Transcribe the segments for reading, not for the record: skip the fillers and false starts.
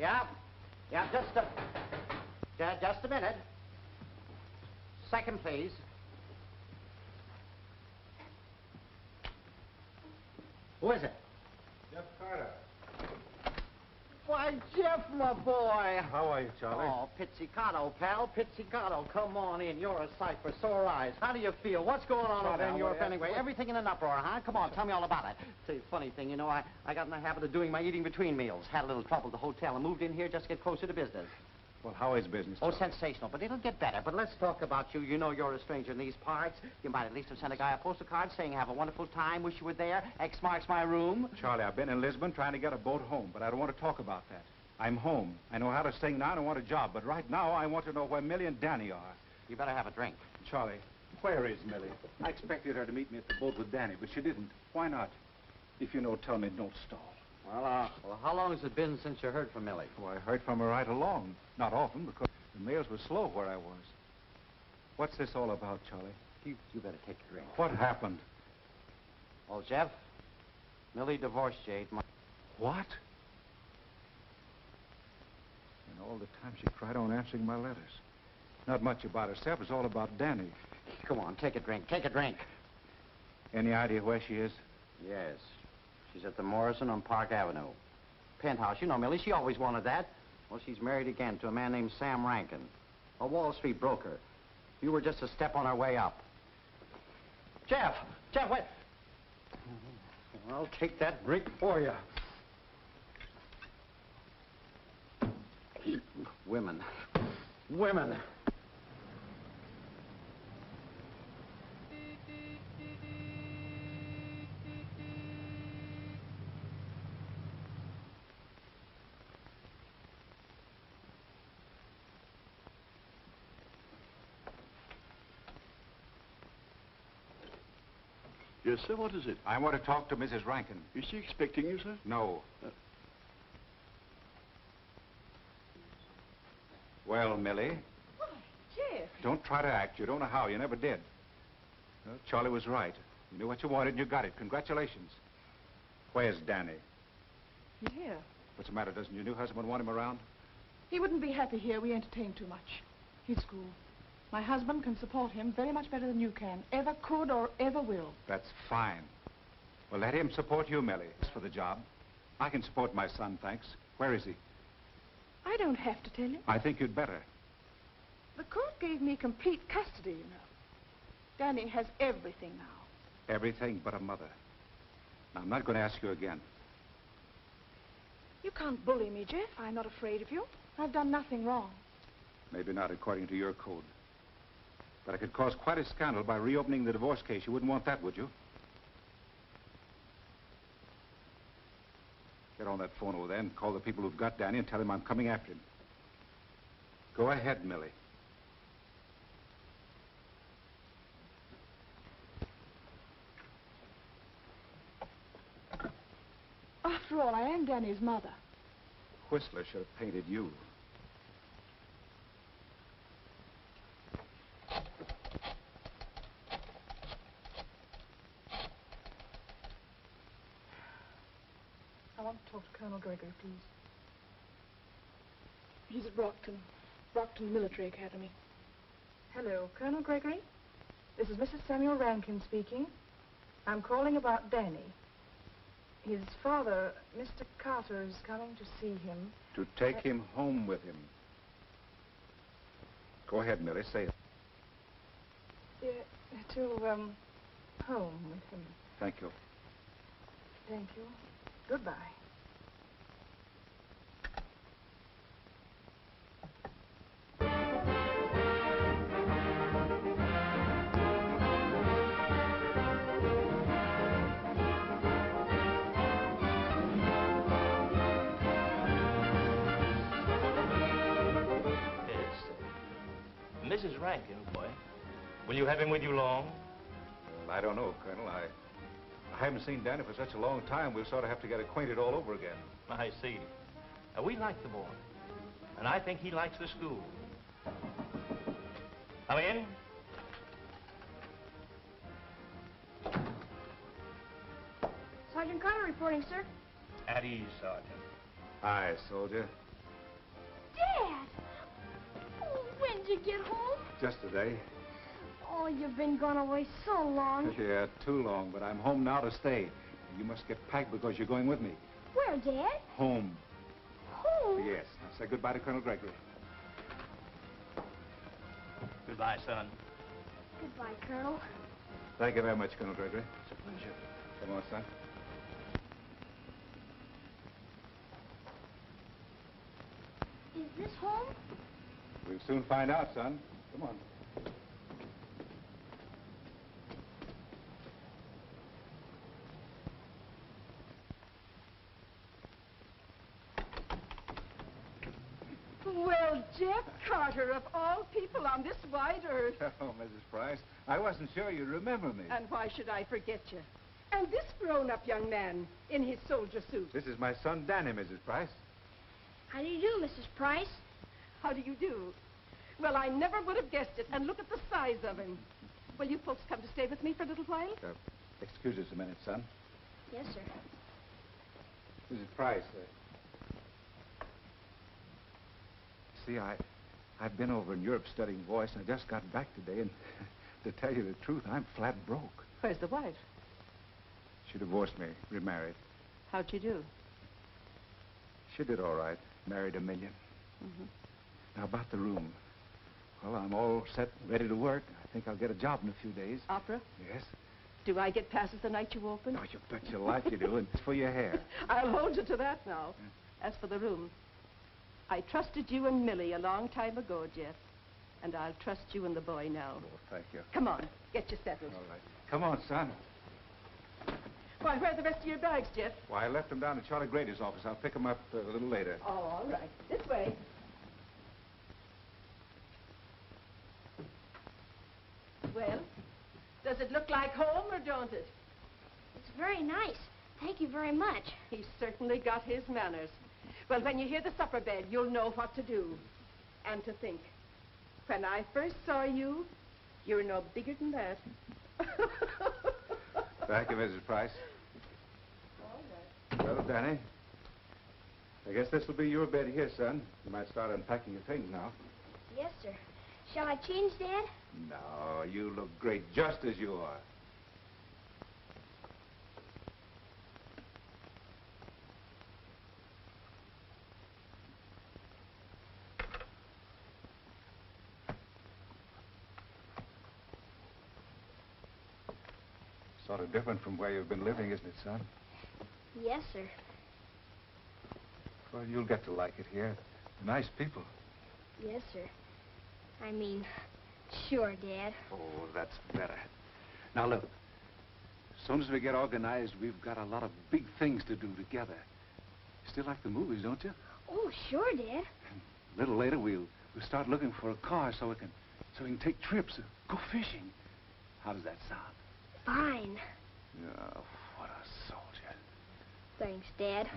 Yeah. Yeah, just a minute. Second, please. Who is it? Jeff Carter. Why, Jeff, my boy. How are you, Charlie? Oh, pizzicato, pal, pizzicato. Come on in. You're a sight for sore eyes. How do you feel? What's going on over in Europe anyway? Everything in an uproar, huh? Come on, tell me all about it. Say, funny thing, you know, I got in the habit of doing my eating between meals. Had a little trouble at the hotel and moved in here just to get closer to business. Well, how is business? Oh, sensational, but it'll get better. But let's talk about you. You know you're a stranger in these parts. You might at least have sent a guy a postal card saying have a wonderful time, wish you were there, X marks my room. Charlie, I've been in Lisbon trying to get a boat home, but I don't want to talk about that. I'm home. I know how to sing now and I want a job, but right now I want to know where Millie and Danny are. You better have a drink. Charlie, where is Millie? I expected her to meet me at the boat with Danny, but she didn't. Why not? If you know, tell me, don't stall. Well, how long has it been since you heard from Millie? Oh, I heard from her right along. Not often, because the mails were slow where I was. What's this all about, Charlie? You better take a drink. What happened? Well, Jeff, Millie divorced you 8 months. What? And all the time she cried on answering my letters. Not much about herself. It's all about Danny. Come on, take a drink. Take a drink. Any idea where she is? Yes. She's at the Morrison on Park Avenue. Penthouse. You know Millie. She always wanted that. Well, she's married again to a man named Sam Rankin, a Wall Street broker. You were just a step on her way up. Jeff! Jeff, wait! I'll take that drink for you. Women. Women. Yes, sir, what is it? I want to talk to Mrs. Rankin. Is she expecting you, sir? No. Well, Millie? Why, Jeff. Don't try to act. You don't know how. You never did. Well, Charlie was right. You knew what you wanted and you got it. Congratulations. Where's Danny? He's here. What's the matter? Doesn't your new husband want him around? He wouldn't be happy here. We entertain too much. He's school. My husband can support him very much better than you can. Ever could or ever will. That's fine. Well, let him support you, Millie. As for the job, I can support my son, thanks. Where is he? I don't have to tell him. I think you'd better. The court gave me complete custody, you know. Danny has everything now. Everything but a mother. Now, I'm not going to ask you again. You can't bully me, Jeff. I'm not afraid of you. I've done nothing wrong. Maybe not according to your code. But I could cause quite a scandal by reopening the divorce case. You wouldn't want that, would you? Get on that phone over there and call the people who've got Danny and tell him I'm coming after him. Go ahead, Millie. After all, I am Danny's mother. Whistler should have painted you. I want to talk to Colonel Gregory, please. He's at Brockton Military Academy. Hello, Colonel Gregory. This is Mrs. Samuel Rankin speaking. I'm calling about Danny. His father, Mr. Carter, is coming to see him. To take him home with him. Go ahead, Millie, say it. To, home with him. Thank you. Thank you. Goodbye. Mrs. Rankin, boy. Will you have him with you long? Well, I don't know, Colonel. I haven't seen Danny for such a long time. We'll sort of have to get acquainted all over again. I see. We like the boy. And I think he likes the school. Come in. Sergeant Carter reporting, sir. At ease, Sergeant. Hi, soldier. did you get home? Just today. Oh, you've been gone away so long. Yeah, too long, but I'm home now to stay. You must get packed because you're going with me. Where, Dad? Home. Home? Yes. Now say goodbye to Colonel Gregory. Goodbye, son. Goodbye, Colonel. Thank you very much, Colonel Gregory. It's a pleasure. Come on, son. Is this home? We'll soon find out, son. Come on. Well, Jeff Carter, of all people on this wide earth. Oh, Mrs. Price, I wasn't sure you'd remember me. And why should I forget you? And this grown-up young man in his soldier suit. This is my son, Danny, Mrs. Price. How do you do, Mrs. Price? How do you do? Well, I never would have guessed it, and look at the size of him. Will you folks come to stay with me for a little while? Excuse us a minute, son. Yes, sir. Mrs. Price, see, I've been over in Europe studying voice, and I just got back today, and to tell you the truth, I'm flat broke. Where's the wife? She divorced me, remarried. How'd you do? She did all right, married $1 million. Mm-hmm. Now, about the room. Well, I'm all set, ready to work. I think I'll get a job in a few days. Opera? Yes. Do I get passes the night you open? Oh, you bet your life you do, and it's for your hair. I'll hold you to that now. As for the room, I trusted you and Millie a long time ago, Jeff. And I'll trust you and the boy now. Oh, thank you. Come on, get you settled. All right. Come on, son. Why, where are the rest of your bags, Jeff? Why, I left them down at Charley Grady's office. I'll pick them up a little later. Oh, all right. This way. Well, does it look like home or don't it? It's very nice. Thank you very much. He's certainly got his manners. Well, when you hear the supper bell, you'll know what to do. And to think, when I first saw you, you were no bigger than that. Thank you, Mrs. Price. All right. Well, Danny, I guess this will be your bed here, son. You might start unpacking your things now. Yes, sir. Shall I change, Dad? No, you look great just as you are. Sort of different from where you've been living, isn't it, son? Yes, sir. Well, you'll get to like it here. Nice people. Yes, sir. I mean, sure, Dad. Oh, that's better. Now, look. As soon as we get organized, we've got a lot of big things to do together. You still like the movies, don't you? Oh, sure, Dad. A little later, we'll start looking for a car so we can take trips, go fishing. How does that sound? Fine. Oh, what a soldier. Thanks, Dad.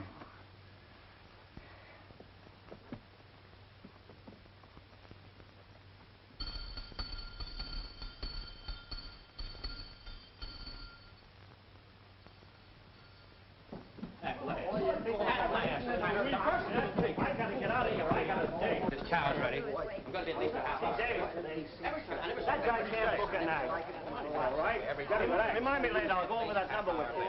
This chow's ready. I'm going to be at least a half hour. That guy can't book a night. All right. Remind me later. I'll go over that number with you.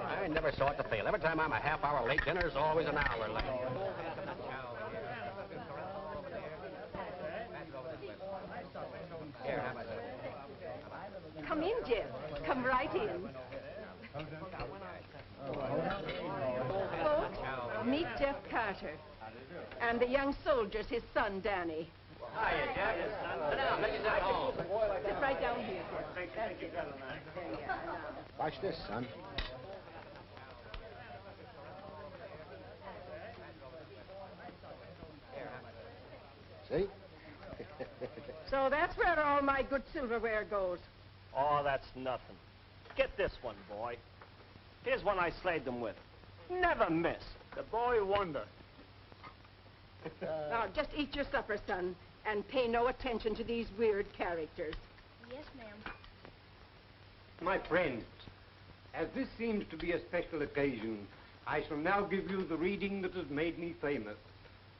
I never saw it to fail. Every time I'm a half hour late, dinner's always an hour late. Come in, Jeff. Come right in. Folks, meet Jeff Carter. And the young soldier's his son, Danny. Hiya, Jeff. Sit down. Make yourself home. Sit right down here, Jeff. That's it. There you are. Now. Watch this, son. See? So that's where all my good silverware goes. Oh, that's nothing. Get this one, boy. Here's one I slaved them with. Never miss. The boy wonder. Now, just eat your supper, son, and pay no attention to these weird characters. Yes, ma'am. My friends, as this seems to be a special occasion, I shall now give you the reading that has made me famous.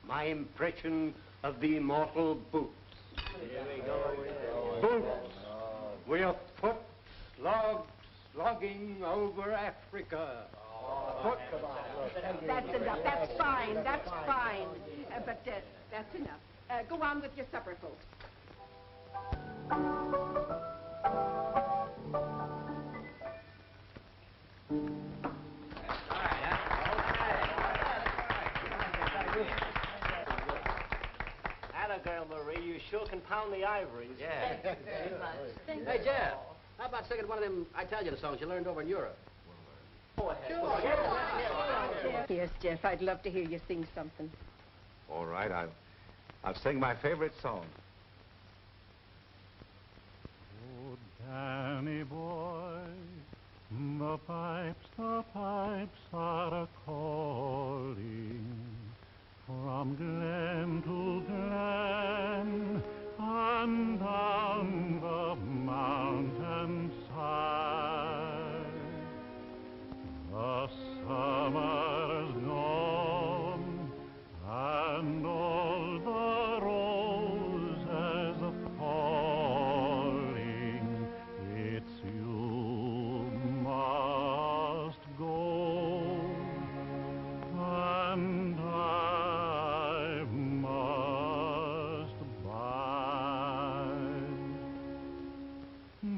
My impression of the immortal Boots. Here we go. Boots, we are foot slogging over Africa. That's enough. That's fine. That's fine. But that's enough. Go on with your supper, folks. Atta girl, Marie. You sure can pound the ivories. Yeah. Hey, Jeff, how about singing one of them Italian songs you learned over in Europe? Go ahead. Yes, Jeff, I'd love to hear you sing something. All right, I'll sing my favorite song. Oh, Danny boy, the pipes are a-calling from glen to glen and down the mountainside. The summer's gone and all the roses are falling. It's you must go, and I must bide.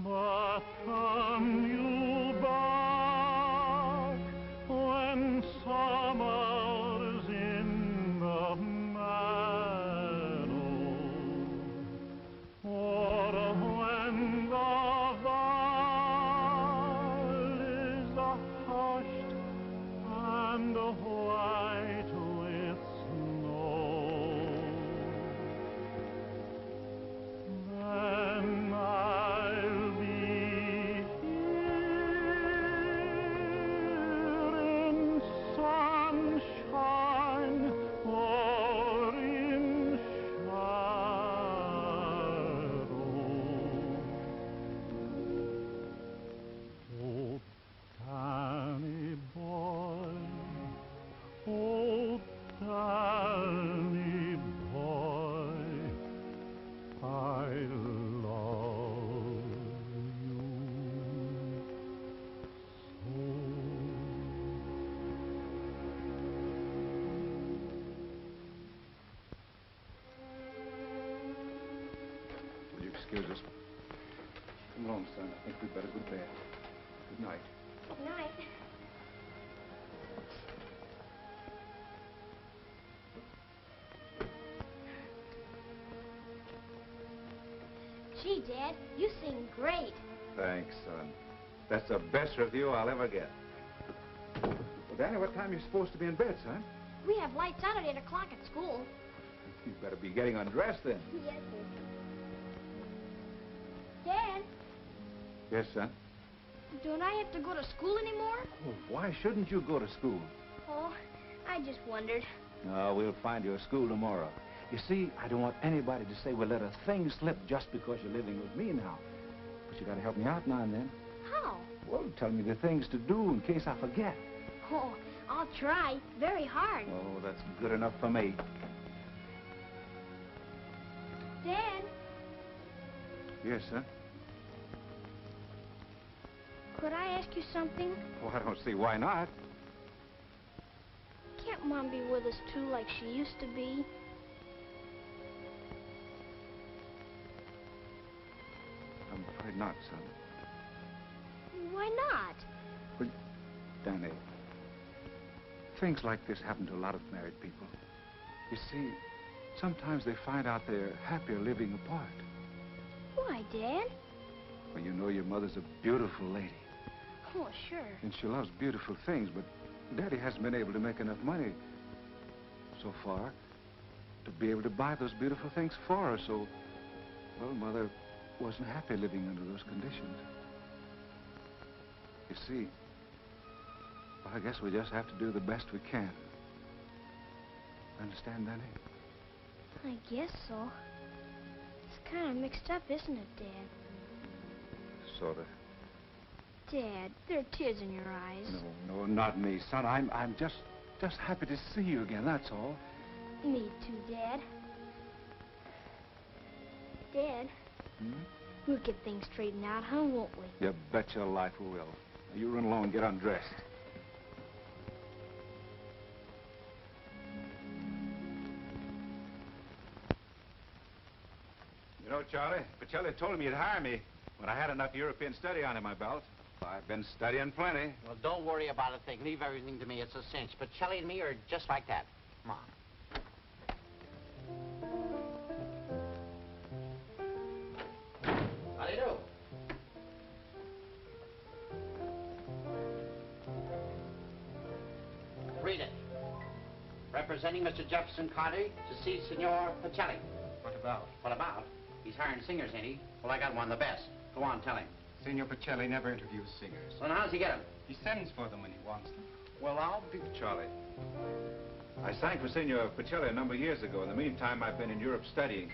But come you back when summer's in the meadow, or when the valleys are hushed and white with snow. Then I'll be here in sunshine or in shadow. Oh, Danny boy, oh, Danny boy, I love you so. Will you excuse us? Come along, son. I think we'd better go to bed. Good night. Good night. Gee, Dad, you sing great. Thanks, son. That's the best review I'll ever get. Well, Danny, what time are you supposed to be in bed, son? We have lights out at 8 o'clock at school. You'd better be getting undressed then. Yes, Dad, Yes, son? don't I have to go to school anymore? Well, why shouldn't you go to school? Oh, I just wondered. No, we'll find you a school tomorrow. You see, I don't want anybody to say we'll let a thing slip just because you're living with me now. But you gotta help me out now and then. How? Well, tell me the things to do in case I forget. Oh, I'll try very hard. Oh, that's good enough for me. Dad, Yes, son? could I ask you something? Well, I don't see why not. Can't Mom be with us too like she used to be? I'm afraid not, son. Why not? But, Danny, things like this happen to a lot of married people. You see, sometimes they find out they're happier living apart. Why, Dad? Well, you know your mother's a beautiful lady. Oh, sure. And she loves beautiful things, but Daddy hasn't been able to make enough money so far to be able to buy those beautiful things for her, so, well, Mother wasn't happy living under those conditions. You see, well, I guess we just have to do the best we can. Understand, Danny? I guess so. It's kind of mixed up, isn't it, Dad? Sort of. Dad, there are tears in your eyes. No, not me, son. I'm just happy to see you again, that's all. Me too, Dad. Dad, we'll get things straightened out, huh, won't we? You bet your life we will. Now, you run along and get undressed. You know, Charlie, Pacelli told me he'd hire me when I had enough European study under my belt. I've been studying plenty. Well, don't worry about a thing. Leave everything to me. It's a cinch. But Pacelli and me are just like that. Come on. How do you do? Read it. Representing Mr. Jefferson Carter to see Senor Pacelli. What about? What about? He's hiring singers, ain't he? Well, I got one, the best. Go on, tell him. Senor Pacelli never interviews singers. Well, now, how's he get them? He sends for them when he wants them. Well, I'll be... Charlie, I sang for Senor Pacelli a number of years ago. In the meantime, I've been in Europe studying.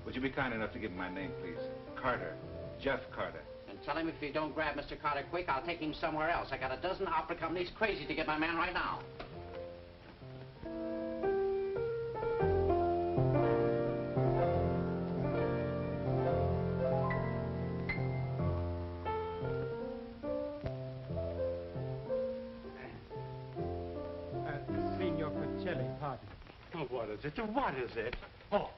Would you be kind enough to give him my name, please? Carter. Jeff Carter. And tell him if you don't grab Mr. Carter quick, I'll take him somewhere else. I got a dozen opera companies crazy to get my man right now. Senor Pacelli, pardon. Oh, what is it? What is it? Oh,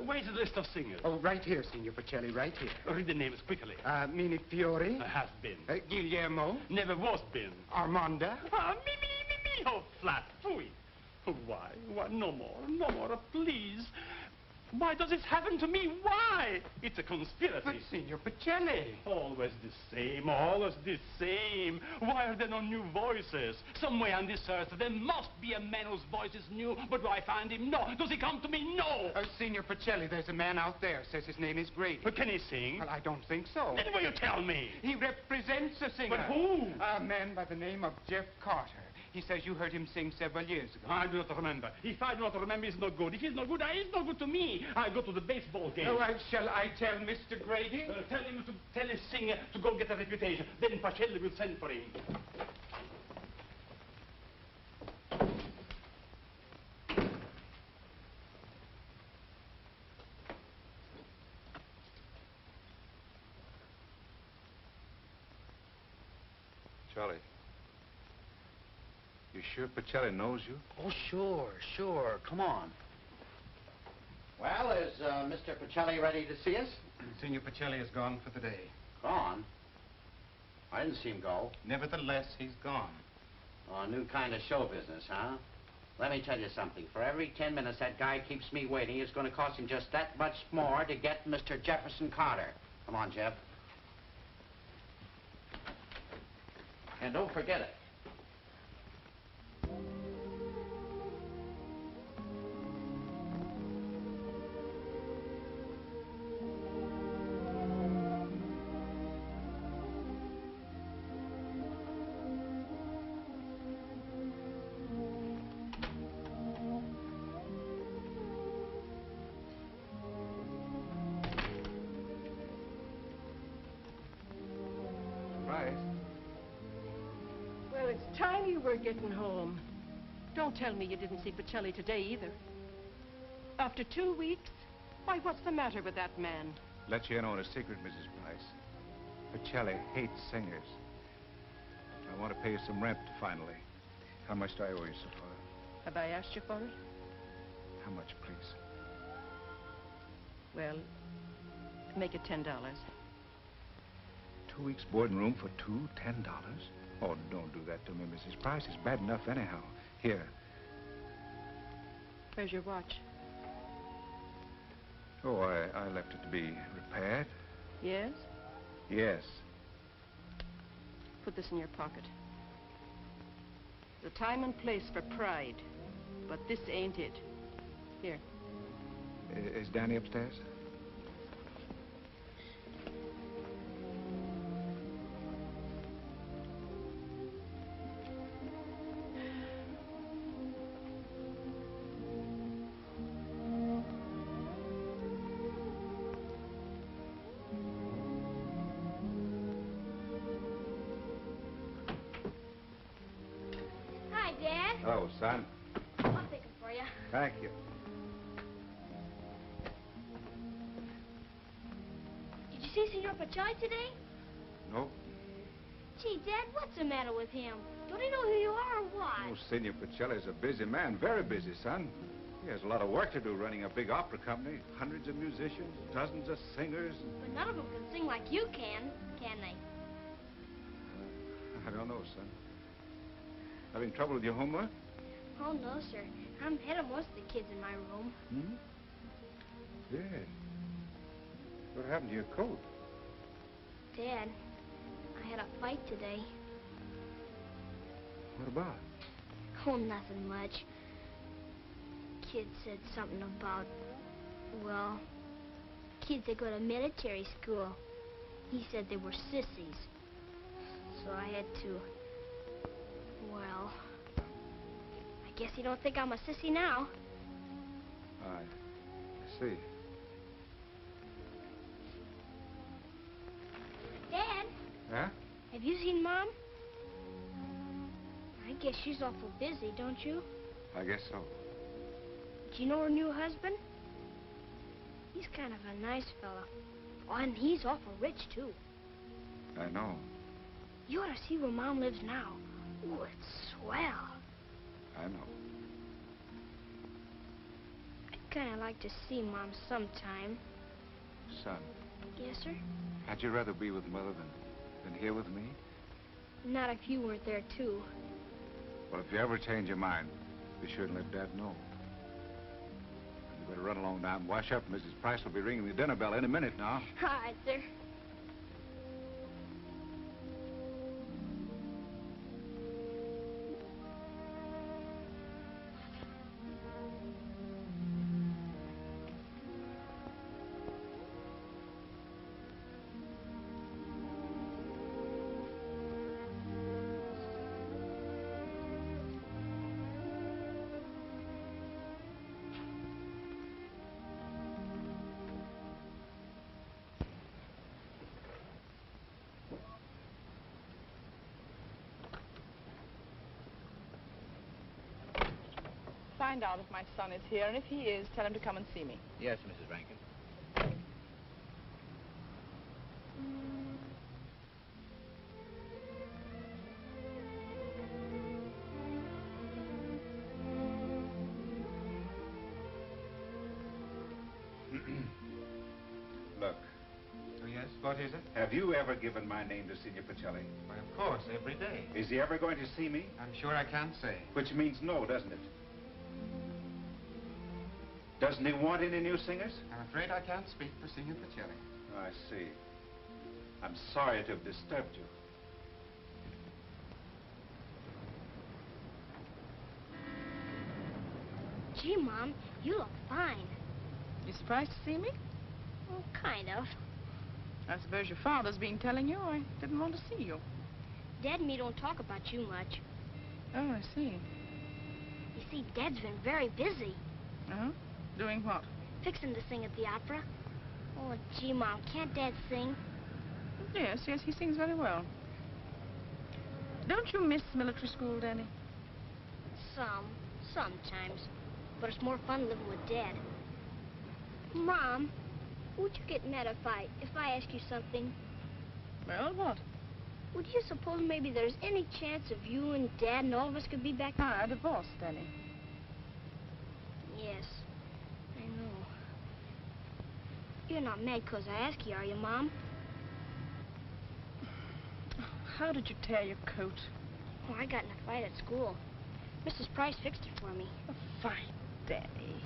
where's the list of singers? Oh, right here, Senor Pacelli, right here. Read the names quickly. Mini Fiore. Has been. Guillermo. Never was been. Armanda. Me. Oh, flat. Fooey. Why? Why? No more, please. Why does this happen to me? Why? It's a conspiracy. But, Senor Pacelli. Always the same, always the same. Why are there no new voices? Somewhere on this earth, there must be a man whose voice is new, but do I find him? No. Does he come to me? No. Senor Pacelli, there's a man out there, says his name is Grady. But can he sing? Well, I don't think so. Then will you tell me? He represents a singer. But who? A man by the name of Jeff Carter. He says you heard him sing several years ago. I do not remember. If I do not remember, it's not good. If it's not good, it's not good to me. I go to the baseball game. Oh, shall I tell Mr. Grady? Tell his singer to go get a reputation. Then Pacelli will send for him. Charlie. You sure Pacelli knows you? Oh, sure. Come on. Well, is Mr. Pacelli ready to see us? Senor Pacelli is gone for the day. Gone? I didn't see him go. Nevertheless, he's gone. Oh, a new kind of show business, huh? Let me tell you something. For every 10 minutes that guy keeps me waiting, it's going to cost him just that much more to get Mr. Jefferson Carter. Come on, Jeff. And don't forget it. Well, it's time you were getting home. Don't tell me you didn't see Pacelli today either. After 2 weeks? Why, what's the matter with that man? Let you in on a secret, Mrs. Price. Pacelli hates singers. I want to pay you some rent, finally. How much do I owe you so far? Have I asked you for it? How much, please? Well, make it $10. 2 weeks board and room for $10? Oh, don't do that to me, Mrs. Price. It's bad enough anyhow. Here. Where's your watch? Oh, I left it to be repaired. Yes? Yes. Put this in your pocket. The time and place for pride, but this ain't it. Here. Is Danny upstairs? Dad? Hello, son. I'm thinking for you. Thank you. Did you see Senor Pacelli today? Nope. Gee, Dad, what's the matter with him? Don't he know who you are or what? Oh, Senor Pacelli's a busy man. Very busy, son. He has a lot of work to do running a big opera company. Hundreds of musicians, dozens of singers. But none of them can sing like you can they? I don't know, son. Having trouble with your homework? Oh, no, sir. I'm ahead of most of the kids in my room. Hmm? Yeah. What happened to your coat? Dad, I had a fight today. What about? Oh, nothing much. Kid said something about, well, kids that go to military school. He said they were sissies. So I had to, well, I guess you don't think I'm a sissy now. I see. Dad? Huh? Have you seen Mom? I guess she's awful busy, don't you? I guess so. Do you know her new husband? He's kind of a nice fella. Oh, and he's awful rich, too. I know. You ought to see where Mom lives now. Ooh, it's swell. I know. I'd kind of like to see Mom sometime. Son. Yes, sir? Had you rather be with Mother than here with me? Not if you weren't there, too. Well, if you ever change your mind, be sure and let Dad know. You better run along now and wash up. Mrs. Price will be ringing the dinner bell any minute now. All right, sir. Find out if my son is here, and if he is, tell him to come and see me. Yes, Mrs. Rankin. Look. Oh, yes? What is it? Have you ever given my name to Senor Pacelli? Why, of course, every day. Is he ever going to see me? I'm sure I can't say. Which means no, doesn't it? Doesn't he want any new singers? I'm afraid I can't speak for Senor Pacelli. I see. I'm sorry to have disturbed you. Gee, Mom, you look fine. You surprised to see me? Well, kind of. I suppose your father's been telling you I didn't want to see you. Dad and me don't talk about you much. Oh, I see. You see, Dad's been very busy. Uh-huh. Doing what? Fixing to sing at the opera. Oh, gee, Mom, can't Dad sing? Yes, he sings very well. Don't you miss military school, Danny? Sometimes. But it's more fun living with Dad. Mom, would you get mad if I ask you something? Well, what? Would you suppose maybe there's any chance of you and Dad and all of us could be back? A divorce, Danny. Yes, I know. You're not mad 'cause I ask you, are you, Mom? How did you tear your coat? Oh, I got in a fight at school. Mrs. Price fixed it for me. A fight, Danny.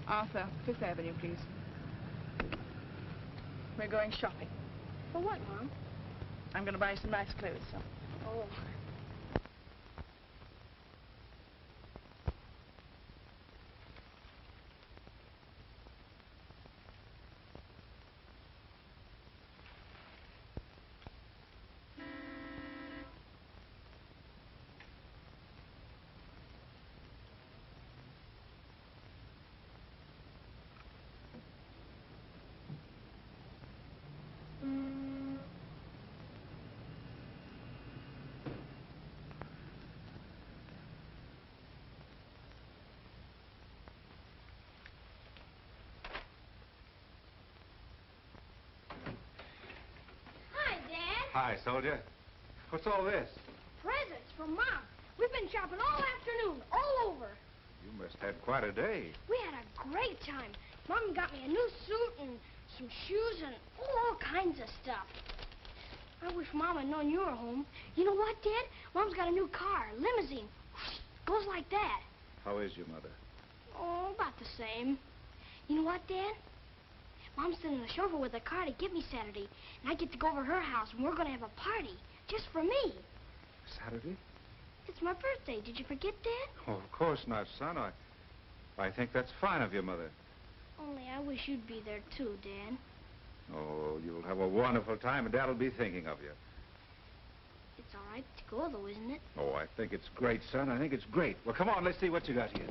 Arthur, 5th Avenue, please. We're going shopping. For what, Mom? I'm going to buy you some nice clothes, son. Oh. Hi, soldier. What's all this? Presents from Mom. We've been shopping all afternoon, all over. You must have had quite a day. We had a great time. Mom got me a new suit and some shoes and all kinds of stuff. I wish Mom had known you were home. You know what, Dad? Mom's got a new car, limousine. Goes like that. How is your mother? Oh, about the same. You know what, Dad? Mom's sending the chauffeur with a car to get me Saturday, and I get to go over her house, and we're going to have a party, just for me. Saturday? It's my birthday. Did you forget, Dad? Oh, of course not, son. I think that's fine of your mother. Only I wish you'd be there, too, Dad. Oh, you'll have a wonderful time, and Dad'll be thinking of you. It's all right to go, though, isn't it? Oh, I think it's great, son. I think it's great. Well, come on, let's see what you got here.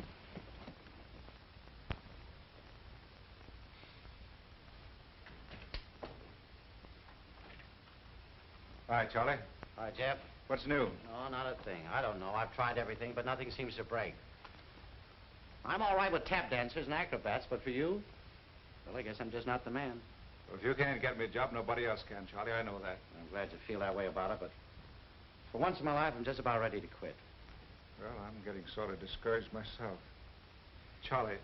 All right, Charlie. Hi, Jeff. What's new? No, not a thing. I don't know. I've tried everything, but nothing seems to break. I'm all right with tap dancers and acrobats, but for you? Well, I guess I'm just not the man. Well, if you can't get me a job, nobody else can, Charlie. I know that. I'm glad you feel that way about it, but for once in my life, I'm just about ready to quit. Well, I'm getting sort of discouraged myself. Charlie,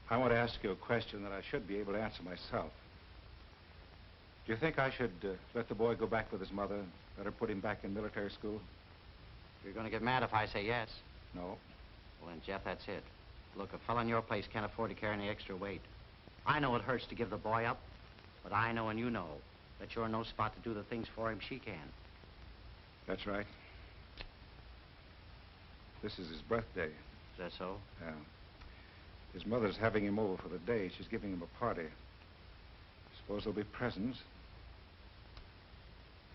I want to ask you a question that I should be able to answer myself. Do you think I should let the boy go back with his mother and let her put him back in military school? You're going to get mad if I say yes. No. Well, then, Jeff, that's it. Look, a fellow in your place can't afford to carry any extra weight. I know it hurts to give the boy up, but I know and you know that you're in no spot to do the things for him she can. That's right. This is his birthday. Is that so? Yeah. His mother's having him over for the day. She's giving him a party. Suppose there'll be presents.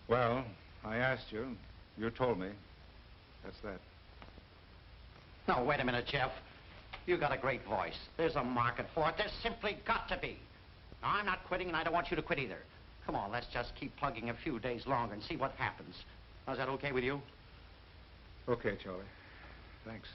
Well, I asked you. You told me. That's that. No, wait a minute, Jeff. You got a great voice. There's a market for it. There's simply got to be. Now, I'm not quitting, and I don't want you to quit either. Come on, let's just keep plugging a few days longer and see what happens. Now, is that okay with you? Okay, Charlie. Thanks.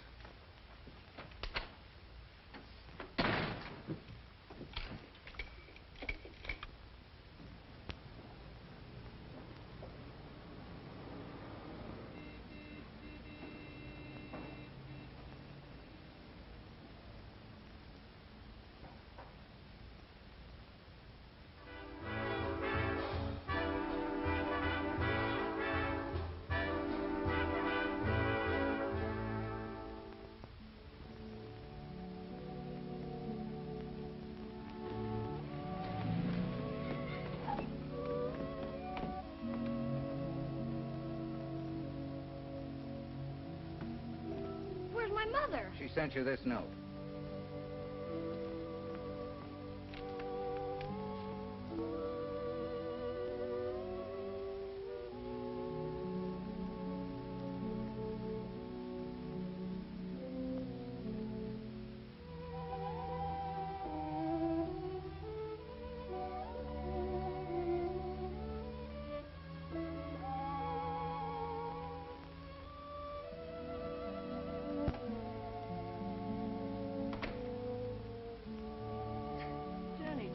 My mother. She sent you this note.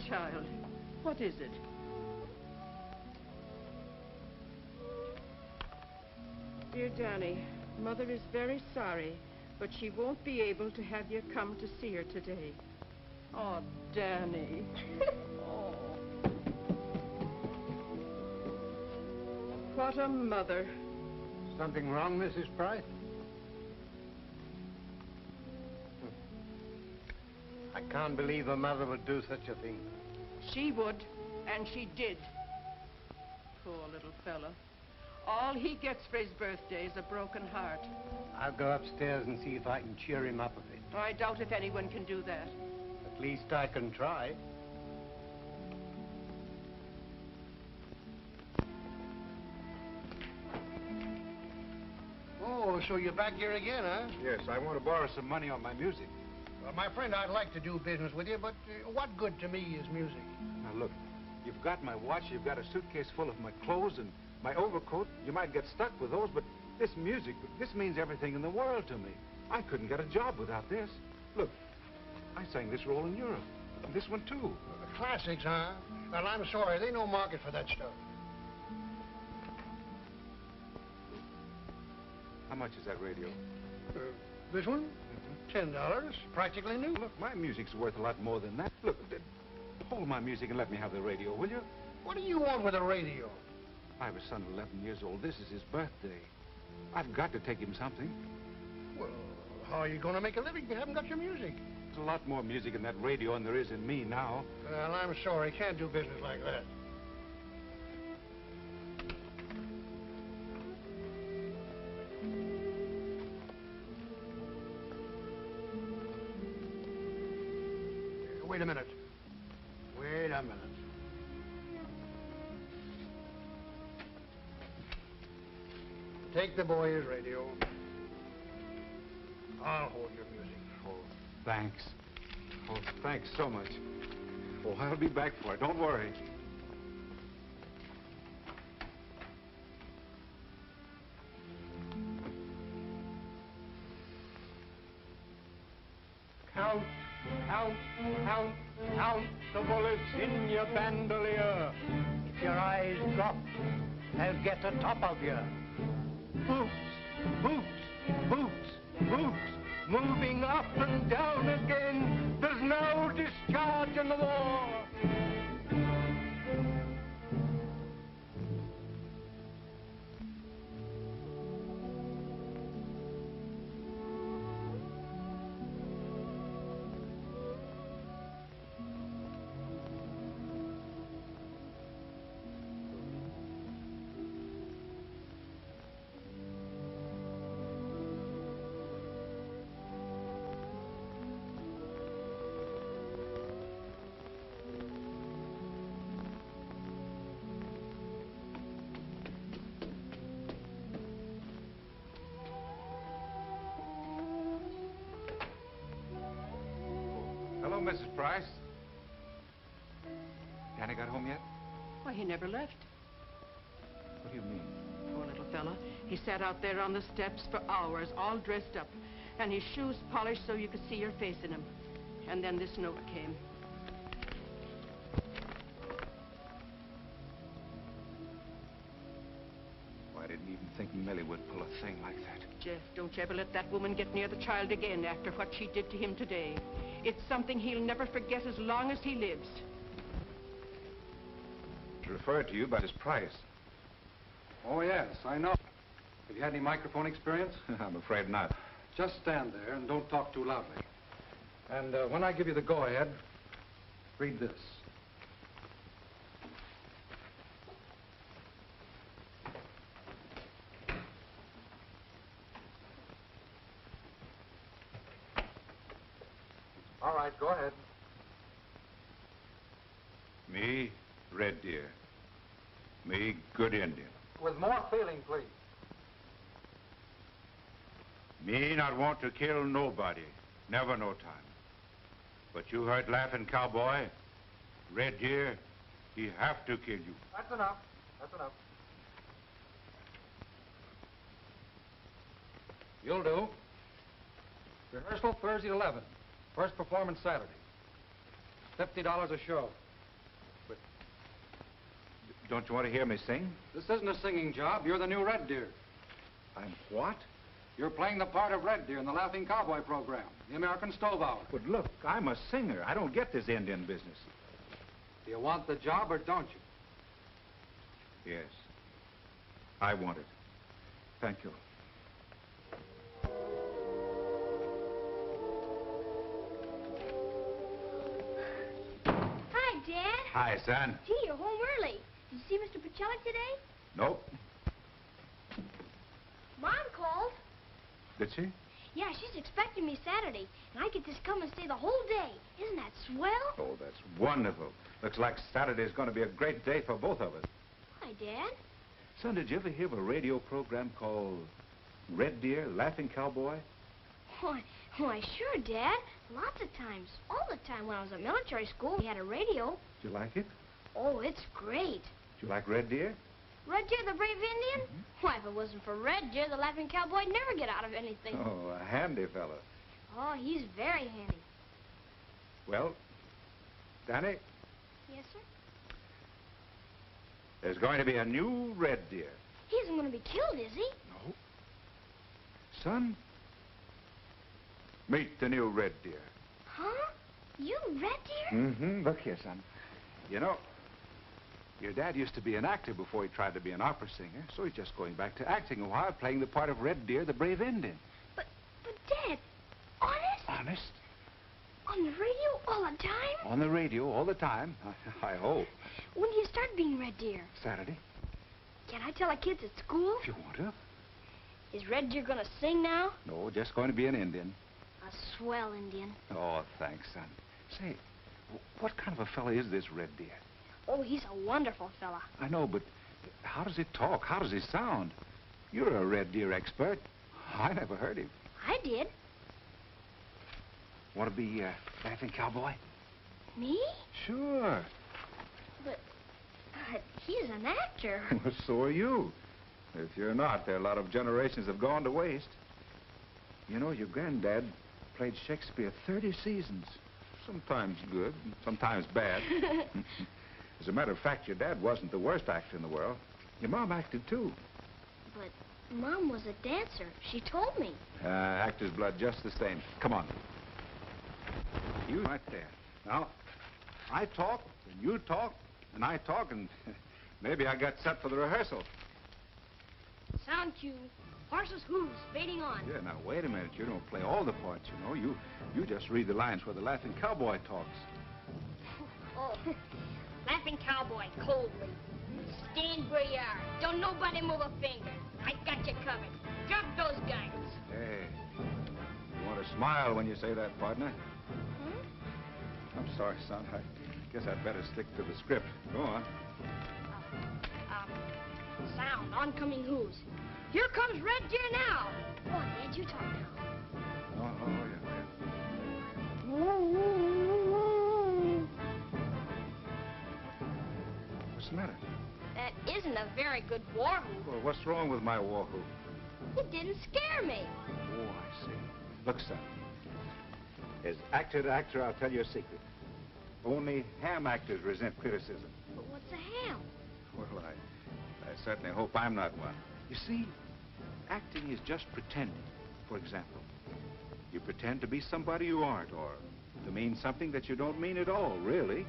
Child, what is it? Dear Danny, Mother is very sorry, but she won't be able to have you come to see her today. Oh, Danny. Oh. What a mother. Something wrong, Mrs. Price? I can't believe a mother would do such a thing. She would, and she did. Poor little fella. All he gets for his birthday is a broken heart. I'll go upstairs and see if I can cheer him up a bit. I doubt if anyone can do that. At least I can try. Oh, so you're back here again, huh? Yes, I want to borrow some money on my music. Well, my friend, I'd like to do business with you, but what good to me is music? Now, look, you've got my watch, you've got a suitcase full of my clothes and my overcoat. You might get stuck with those, but this music, this means everything in the world to me. I couldn't get a job without this. Look, I sang this role in Europe. And this one, too. classics, huh? Well, I'm sorry. There's no market for that stuff. How much is that radio? This one? $10. Practically new. Look, my music's worth a lot more than that. Look, hold my music and let me have the radio, will you? What do you want with a radio? I have a son 11 years old. This is his birthday. I've got to take him something. Well, how are you going to make a living if you haven't got your music? There's a lot more music in that radio than there is in me now. Well, I'm sorry. Can't do business like that. Wait a minute. Wait a minute. Take the boy his radio. I'll hold your music. Oh, thanks. Oh, thanks so much. Oh, I'll be back for it. Don't worry. Count, count, count, count the bullets in your bandolier. If your eyes drop, they'll get atop of you. Boots, boots, boots, boots, moving up and down again. There's no discharge in the war. Hello, Mrs. Price. Danny got home yet? Why, he never left. What do you mean? Poor little fella. He sat out there on the steps for hours, all dressed up, and his shoes polished so you could see your face in them. And then this note came. Well, I didn't even think Millie would pull a thing like that. Jeff, don't you ever let that woman get near the child again after what she did to him today. It's something he'll never forget as long as he lives. She referred to you by Mrs. Price. Oh, yes, I know. Have you had any microphone experience? I'm afraid not. Just stand there and don't talk too loudly. And when I give you the go-ahead, read this. All right, go ahead. Me, Red Deer. Me, good Indian. With more feeling, please. Me not want to kill nobody. Never no time. But you heard laughing cowboy? Red Deer, he have to kill you. That's enough. That's enough. You'll do. Rehearsal Thursday at 11. First performance Saturday. $50 a show. But don't you want to hear me sing? This isn't a singing job. You're the new Red Deer. I'm what? You're playing the part of Red Deer in the Laughing Cowboy program, the American Stove Hour. But look, I'm a singer. I don't get this Indian business. Do you want the job or don't you? Yes. I want it. Thank you. Hi, Dad. Hi, son. Gee, you're home early. Did you see Mr. Pacelli today? Nope. Mom called. Did she? Yeah, she's expecting me Saturday, and I get to come and stay the whole day. Isn't that swell? Oh, that's wonderful. Looks like Saturday's going to be a great day for both of us. Hi, Dad. Son, did you ever hear of a radio program called Red Deer, Laughing Cowboy? Why, sure, Dad. Lots of times. All the time when I was at military school, we had a radio. Did you like it? Oh, it's great. Did you like Red Deer? Red Deer, the brave Indian? Why, if it wasn't for Red Deer, the Laughing Cowboy'd never get out of anything. Oh, a handy fellow. Oh, he's very handy. Well, Danny, Yes, sir? There's going to be a new red deer. He isn't going to be killed, is he? No. Son, meet the new red deer. Huh? You, red deer? Mm-hmm. Look here, son. You know, your dad used to be an actor before he tried to be an opera singer, so he's just going back to acting a while, playing the part of Red Deer, the brave Indian. But Dad, honest? Honest? On the radio all the time? On the radio all the time, I hope. When do you start being Red Deer? Saturday. Can I tell the kids at school? If you want to. Is Red Deer gonna sing now? No, just going to be an Indian. A swell Indian. Oh, thanks, son. Say, what kind of a fella is this Red Deer? Oh, he's a wonderful fella. I know, but how does he talk? How does he sound? You're a Red Deer expert. I never heard him. I did. Want to be Laughing Cowboy? Me? Sure. But he's an actor. Well, so are you. If you're not, there are a lot of generations have gone to waste. You know, your granddad played Shakespeare 30 seasons. Sometimes good, sometimes bad. As a matter of fact, your dad wasn't the worst actor in the world. Your mom acted, too. But Mom was a dancer. She told me. Actor's blood just the same. Come on. You right there. Now, I talk, and you talk, and I talk, and maybe I got set for the rehearsal. Sound cue. Horses' hooves fading on. Yeah, now, wait a minute. You don't play all the parts, you know. You just read the lines where the Laughing Cowboy talks. Oh, Laughing Cowboy, coldly. Stand where you are. Don't nobody move a finger. I got you covered. Drop those guns. Hey, you want to smile when you say that, partner? Hmm? I'm sorry, son. I guess I'd better stick to the script. Go on. Sound, oncoming hooves. Here comes Red Deer now. Go on, Dad, you talk now. Oh, yeah. What's the matter? That isn't a very good war whoop. Well, what's wrong with my war whoop? It didn't scare me. Oh, I see. Look, son. As actor to actor, I'll tell you a secret. Only ham actors resent criticism. But what's a ham? Well, I certainly hope I'm not one. You see, acting is just pretending. For example, you pretend to be somebody you aren't, or to mean something that you don't mean at all, really.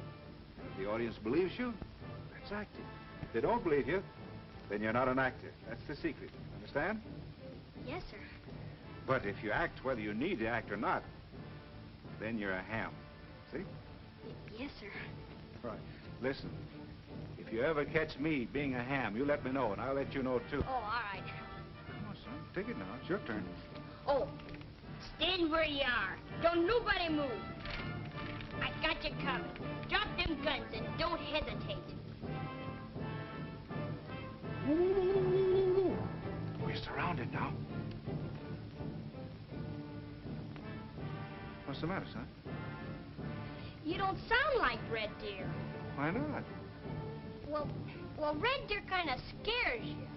And if the audience believes you, that's acting. If they don't believe you, then you're not an actor. That's the secret. Understand? Yes, sir. But if you act whether you need to act or not, then you're a ham. See? Yes, sir. Right. Listen, if you ever catch me being a ham, you let me know, and I'll let you know, too. Oh, all right. Come on, son. Take it now. It's your turn. Oh, stand where you are. Don't nobody move. I got you covered. Drop them guns and don't hesitate. We're surrounded now. What's the matter, son? You don't sound like Red Deer. Why not? Well, Red Deer kind of scares you.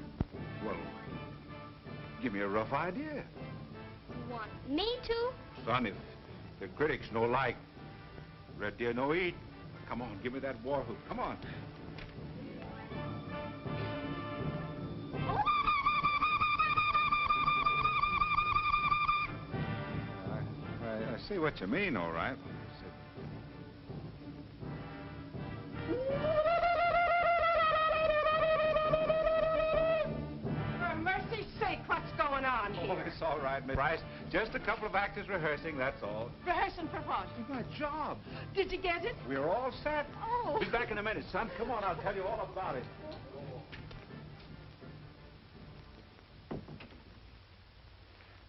Well, give me a rough idea. You want me to? Son, if the critics no like, Red Deer no eat. Come on, give me that war whoop. Come on. I see what you mean, all right. For mercy's sake, what's going on here? Oh, it's all right, Miss Rice. Just a couple of actors rehearsing, that's all. Rehearsing for what? My job. Did you get it? We're all set. Oh. Be back in a minute, son. Come on, I'll tell you all about it.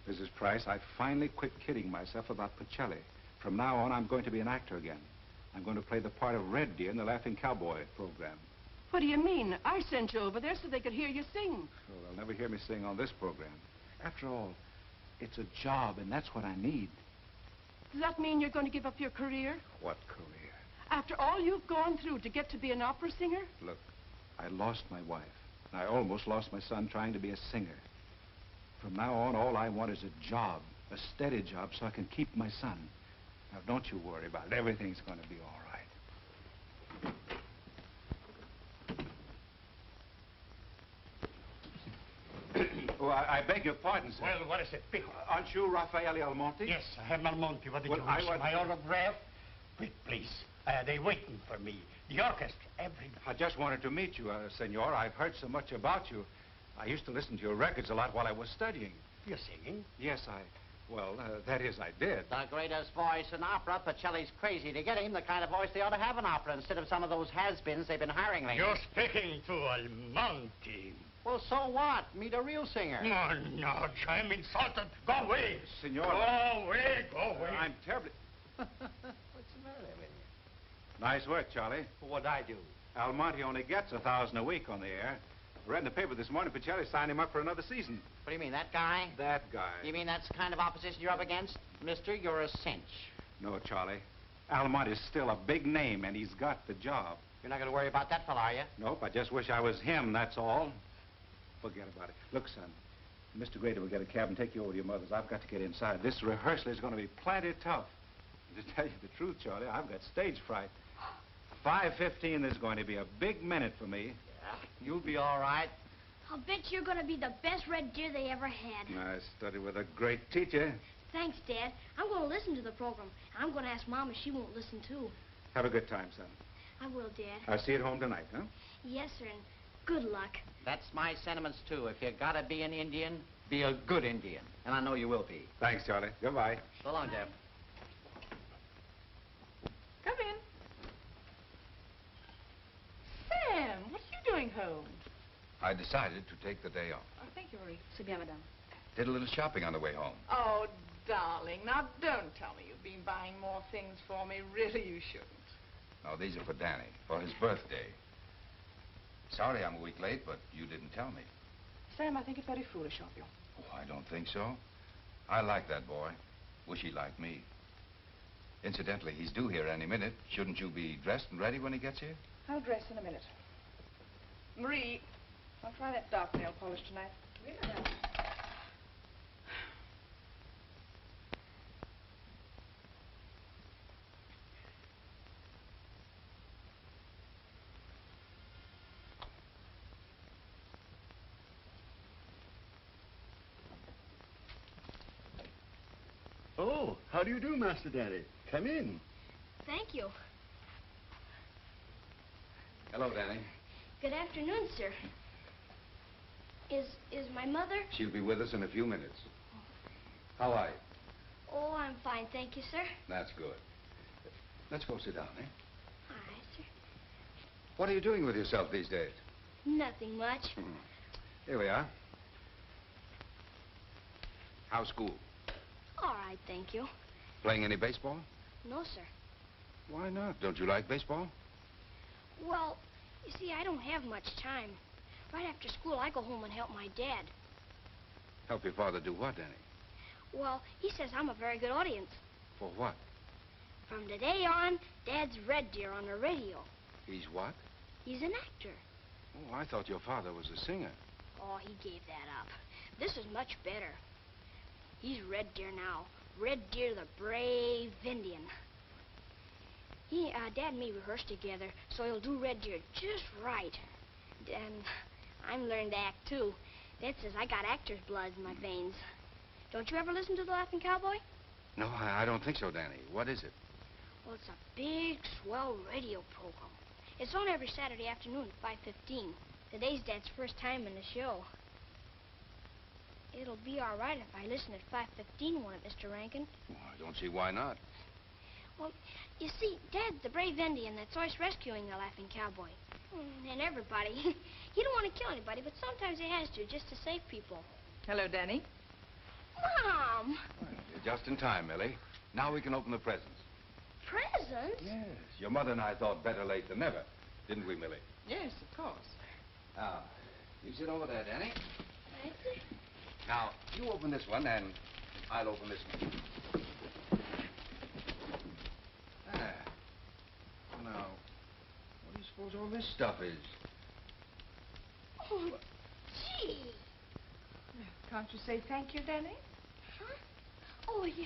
Mrs. Price, I finally quit kidding myself about Pacelli. From now on, I'm going to be an actor again. I'm going to play the part of Red Deer in the Laughing Cowboy program. What do you mean? I sent you over there so they could hear you sing. Well, they'll never hear me sing on this program. After all, it's a job, and that's what I need. Does that mean you're going to give up your career? What career? After all you've gone through to get to be an opera singer? Look, I lost my wife, and I almost lost my son trying to be a singer. From now on, all I want is a job, a steady job, so I can keep my son. Now, don't you worry about it. Everything's going to be all right. I beg your pardon, sir. Well, what is it? Quick. Aren't you Raffaele Almonte? Yes, I am Almonte. What did Well, you I wish? was- My autograph? Quick, please. They waiting for me. The orchestra, everybody. I just wanted to meet you, senor. I've heard so much about you. I used to listen to your records a lot while I was studying. You're singing? Yes, that is, I did. The greatest voice in opera. Pacelli's crazy to get him the kind of voice they ought to have in opera instead of some of those has-beens they've been hiring lately. You're speaking to Almonte. Well, so what? Meet a real singer. No, no, I'm insulted. Go away. Senor. Go away, go away. I'm terribly... What's the matter with you? Nice work, Charlie. What'd I do? Almonte only gets $1,000 a week on the air. I read in the paper this morning Pacelli signed him up for another season. What do you mean, that guy? That guy. You mean that's the kind of opposition you're up against? Mister, you're a cinch. No, Charlie. Almonte's still a big name, and he's got the job. You're not going to worry about that fella, are you? Nope, I just wish I was him, that's all. Forget about it. Look, son, Mr. Grady will get a cab and take you over to your mother's. I've got to get inside. This rehearsal is going to be plenty tough. To tell you the truth, Charlie, I've got stage fright. 5:15 is going to be a big minute for me. Yeah, you'll be all right. I'll bet you're going to be the best red deer they ever had. I studied with a great teacher. Thanks, Dad. I'm going to listen to the program. I'm going to ask Mom if she won't listen, too. Have a good time, son. I will, Dad. I'll see you at home tonight, huh? Yes, sir, and good luck. That's my sentiments, too. If you gotta be an Indian, be a good Indian. And I know you will be. Thanks, Charlie. Goodbye. So long, Jeff. Come in. Sam, what are you doing home? I decided to take the day off. Oh, thank you, Marie. C'est bien, madame. Did a little shopping on the way home. Oh, darling, now don't tell me you've been buying more things for me. Really, you shouldn't. No, these are for Danny, for his birthday. Sorry I'm a week late, but you didn't tell me. Sam, I think it's very foolish of you. Oh, I don't think so. I like that boy. Wish he liked me. Incidentally, he's due here any minute. Shouldn't you be dressed and ready when he gets here? I'll dress in a minute. Marie, I'll try that dark nail polish tonight. Oui, madame. Oh, how do you do, Master Danny? Come in. Thank you. Hello, Danny. Good afternoon, sir. Is my mother? She'll be with us in a few minutes. How are you? Oh, I'm fine, thank you, sir. That's good. Let's go sit down, eh? All right, sir. What are you doing with yourself these days? Nothing much. Here we are. How's school? All right, thank you. Playing any baseball? No, sir. Why not? Don't you like baseball? Well, you see, I don't have much time. Right after school, I go home and help my dad. Help your father do what, Danny? Well, he says I'm a very good audience. For what? From today on, Dad's Red Deer on the radio. He's what? He's an actor. Oh, I thought your father was a singer. Oh, he gave that up. This is much better. He's Red Deer now. Red Deer, the brave Indian. Dad and me rehearsed together, so he'll do Red Deer just right. And I'm learning to act, too. Dad says I got actor's blood in my veins. Don't you ever listen to The Laughing Cowboy? No, I don't think so, Danny. What is it? Well, it's a big, swell radio program. It's on every Saturday afternoon at 5:15. Today's Dad's first time in the show. It'll be all right if I listen at 5:15, won't it, Mr. Rankin? Well, I don't see why not. Well, you see, Dad's the brave Indian that's always rescuing the Laughing Cowboy. And everybody. He don't want to kill anybody, but sometimes he has to, just to save people. Hello, Danny. Mom! Well, you're just in time, Millie. Now we can open the presents. Presents? Yes. Your mother and I thought better late than never. Didn't we, Millie? Yes, of course. Now, you sit over there, Danny. Right. Now, you open this one, and I'll open this one. There. Now, what do you suppose all this stuff is? Oh, gee. Can't you say thank you, Danny? Huh? Oh, yeah.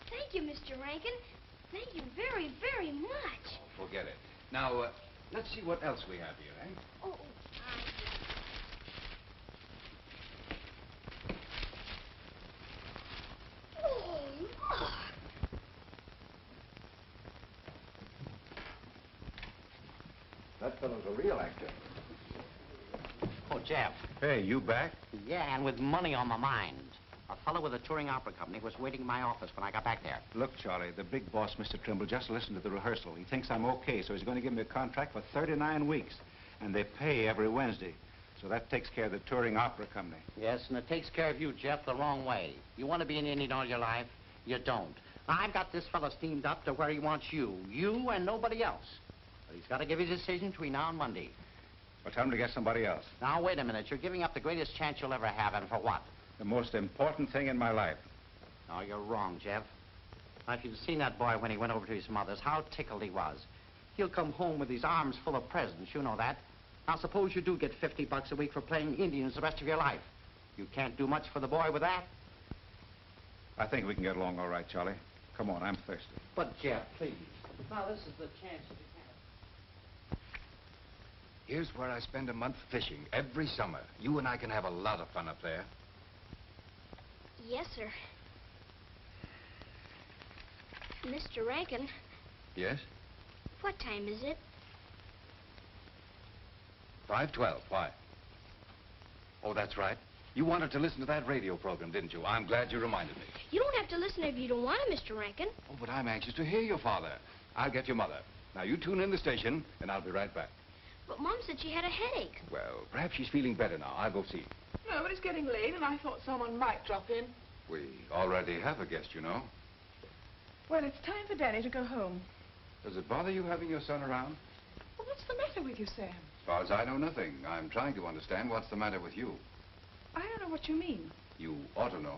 Thank you, Mr. Rankin. Thank you very, very much. Oh, forget it. Now, let's see what else we have here, eh? Oh, That fellow's a real actor. Oh, Jeff. Hey, you back? Yeah, and with money on my mind. A fellow with a touring opera company was waiting in my office when I got back there. Look, Charlie, the big boss, Mr. Trimble, just listened to the rehearsal. He thinks I'm okay, so he's going to give me a contract for 39 weeks. And they pay every Wednesday. So that takes care of the touring opera company. Yes, and it takes care of you, Jeff, the wrong way. You want to be an Indian all your life? You don't. I've got this fellow steamed up to where he wants you. You and nobody else. But he's got to give his decision between now and Monday. Well, tell him to get somebody else. Now, wait a minute. You're giving up the greatest chance you'll ever have, and for what? The most important thing in my life. No, you're wrong, Jeff. Now, if you'd seen that boy when he went over to his mother's, how tickled he was. He'll come home with his arms full of presents, you know that. Now, suppose you do get $50 a week for playing Indians the rest of your life. You can't do much for the boy with that. I think we can get along all right, Charlie. Come on, I'm thirsty. But, Jeff, please. Now, this is the chance you can have. Here's where I spend a month fishing every summer. You and I can have a lot of fun up there. Yes, sir. Mr. Rankin, Yes? what time is it? 5:12. Why? Oh, that's right. You wanted to listen to that radio program, didn't you? I'm glad you reminded me. You don't have to listen if you don't want to, Mr. Rankin. Oh, but I'm anxious to hear your father. I'll get your mother. Now, you tune in the station, and I'll be right back. But Mom said she had a headache. Well, perhaps she's feeling better now. I'll go see. No, but it's getting late, and I thought someone might drop in. We already have a guest, you know. Well, it's time for Danny to go home. Does it bother you having your son around? Well, what's the matter with you, Sam? As far as I know, nothing. I'm trying to understand what's the matter with you. I don't know what you mean. You ought to know.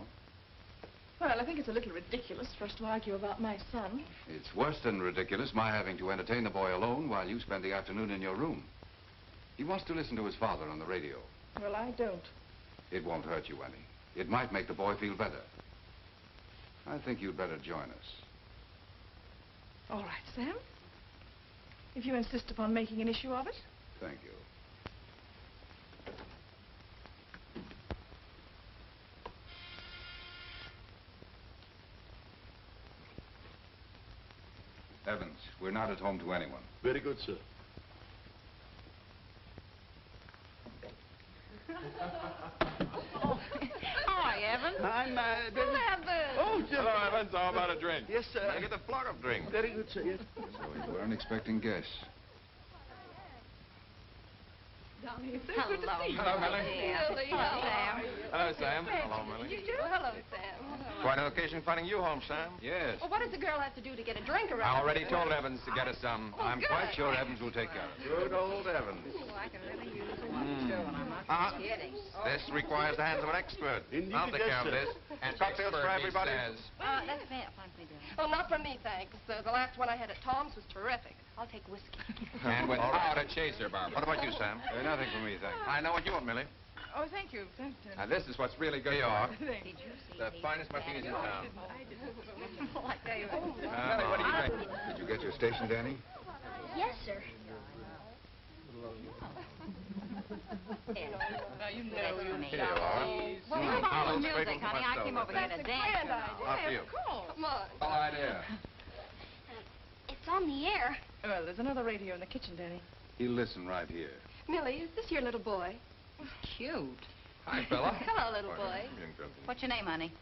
Well, I think it's a little ridiculous for us to argue about my son. It's worse than ridiculous, my having to entertain the boy alone while you spend the afternoon in your room. He wants to listen to his father on the radio. Well, I don't. It won't hurt you any. It might make the boy feel better. I think you'd better join us. All right, Sam. If you insist upon making an issue of it. Thank you. Evans, we're not at home to anyone. Very good, sir. Hi, Evans. I'm, We'll have the... Oh, just... Hello, Evans. How about a drink? Yes, sir. Can I get the flock of drink? Very good, sir, yes. So you weren't expecting guests. Donnie, it's so Hello. good to see you. Hello, Millie. Millie. Hello, Sam. Hello, Sam. Hello, Millie. You do? Hello, Sam. Quite an occasion finding you home, Sam. Yes. Well, what does a girl have to do to get a drink around I already here? told Evans to get us some. Oh, I'm good. quite sure Evans will take care of it. Good old Evans. Oh, I can really use it too, and I'm not kidding. This requires the hands of an expert. Indeed I'll it take care of does, this. And cocktails for everybody. That's fair. Oh, not for me, thanks. The last one I had at Tom's was terrific. I'll take whiskey. And without a chaser, Barbara. What about you, Sam? Nothing for me, thanks. I know what you want, Millie. Oh, thank you. Thank you. Now, this is what's really good. Here you are. Thank you. The finest martinis in town. Well, I tell you what. Millie, what do you think? Did you get your station, Danny? Yes, sir. Now, you know you Here you are. Well, how about the music, honey? I came over here to dance. How for you? Come on. All idea. It's on the air. Well, there's another radio in the kitchen, Danny. He'll listen right here. Millie, is this your little boy? Cute. Hi, fella. Hello, little boy. What's your name, honey?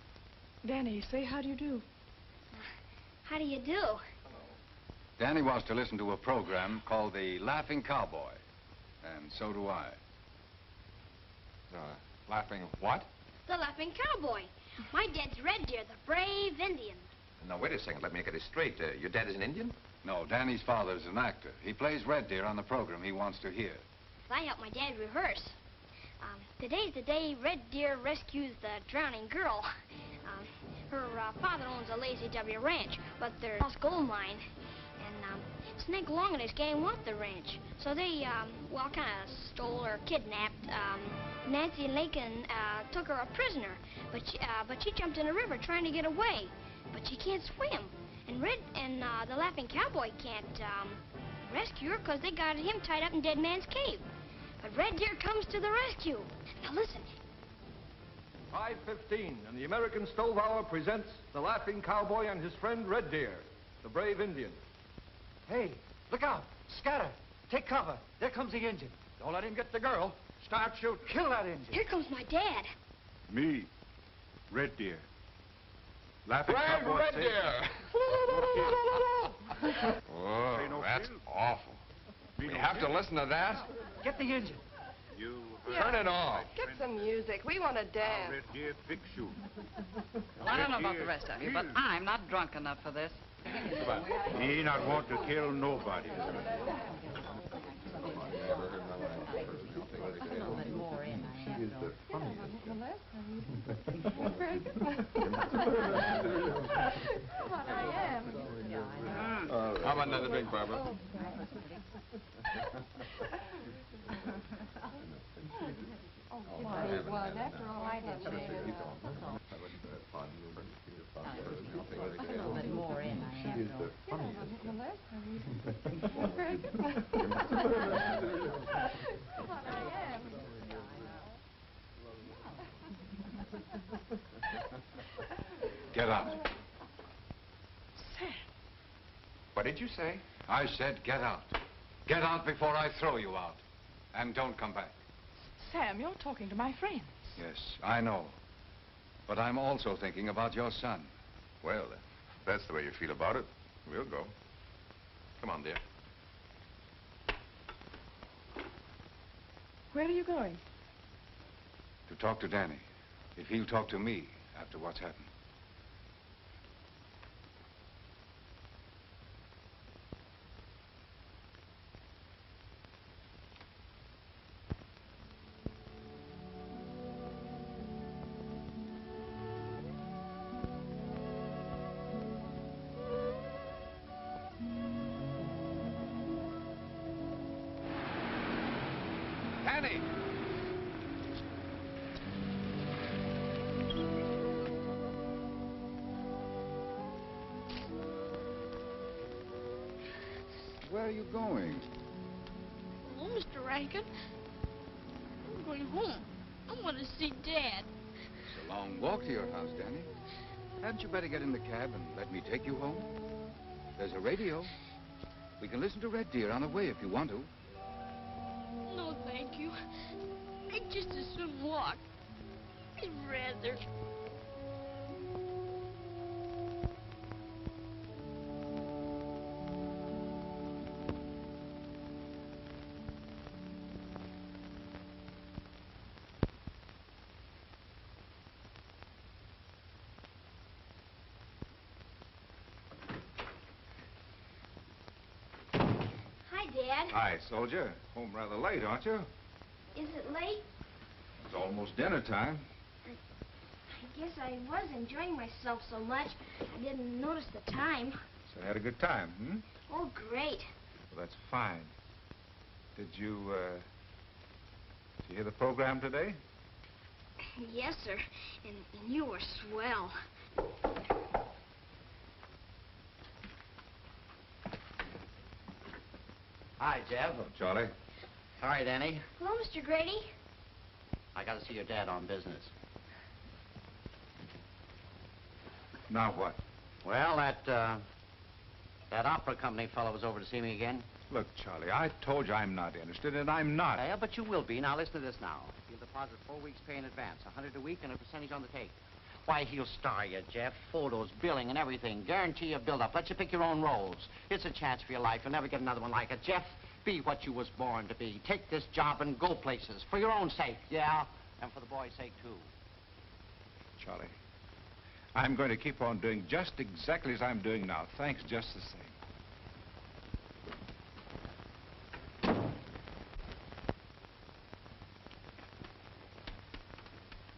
Danny, say how do you do? How do you do? Danny wants to listen to a program called The Laughing Cowboy. And so do I. Laughing what? The Laughing Cowboy. My dad's Red Deer, the brave Indian. Now, wait a second. Let me get this straight. Your dad is an Indian? No, Danny's father's an actor. He plays Red Deer on the program he wants to hear. I helped my dad rehearse. Today's the day Red Deer rescues the drowning girl. Her father owns a Lazy W ranch, but there's a lost gold mine. And Snake Long and his gang want the ranch. So they, well, kind of stole or kidnapped Nancy Lincoln, took her a prisoner. But she jumped in the river trying to get away. But she can't swim. And the Laughing Cowboy can't rescue her because they got him tied up in Dead Man's Cave. But Red Deer comes to the rescue. Now listen. 5:15, and the American Stove Hour presents The Laughing Cowboy and his friend Red Deer, the brave Indian. Hey, look out. Scatter. Take cover. There comes the engine. Don't let him get the girl. Start shooting. Kill that engine. Here comes my dad. Me, Red Deer. Laughing Red cowboy says- Deer! Oh, that's awful. We have to listen to that? Get the engine. You Turn it off. Get some music. We want to dance. Red Deer, fix you. Well, I don't know about the rest of you, but I'm not drunk enough for this. He not want to kill nobody. How about another drink, Barbara? Well, after all I did, Get out. Sam. What did you say? I said get out. Get out before I throw you out. And don't come back. Sam, you're talking to my friend. Yes, I know. But I'm also thinking about your son. Well, if that's the way you feel about it, we'll go. Come on, dear. Where are you going? To talk to Danny. If he'll talk to me after what's happened. Danny! Where are you going? Oh, Mr. Rankin. I'm going home. I want to see Dad. It's a long walk to your house, Danny. Hadn't you better get in the cab and let me take you home? There's a radio. We can listen to Red Deer on the way if you want to. No, thank you. I'd just as soon walk. I'd rather. Hi, Dad. Hi, soldier. Home rather late, aren't you? Is it late? It's almost dinner time. I guess I was enjoying myself so much, I didn't notice the time. So you had a good time, hmm? Oh, great. Well, that's fine. Did you hear the program today? Yes, sir. And you were swell. Hi, Jeff. Hello, Charlie. All right, Annie. Hello, Mr. Grady. I got to see your dad on business. Now what? Well, that opera company fellow was over to see me again. Look, Charlie, I told you I'm not interested, and I'm not. Yeah, but you will be. Now, listen to this now. He'll deposit 4 weeks' pay in advance, $100 a week, and a percentage on the take. Why, he'll star you, Jeff. Photos, billing, and everything. Guarantee you a build-up. Let you pick your own roles. It's a chance for your life. You'll never get another one like it. Jeff, be what you was born to be. Take this job and go places. For your own sake, yeah? And for the boy's sake, too. Charlie, I'm going to keep on doing just exactly as I'm doing now. Thanks just the same.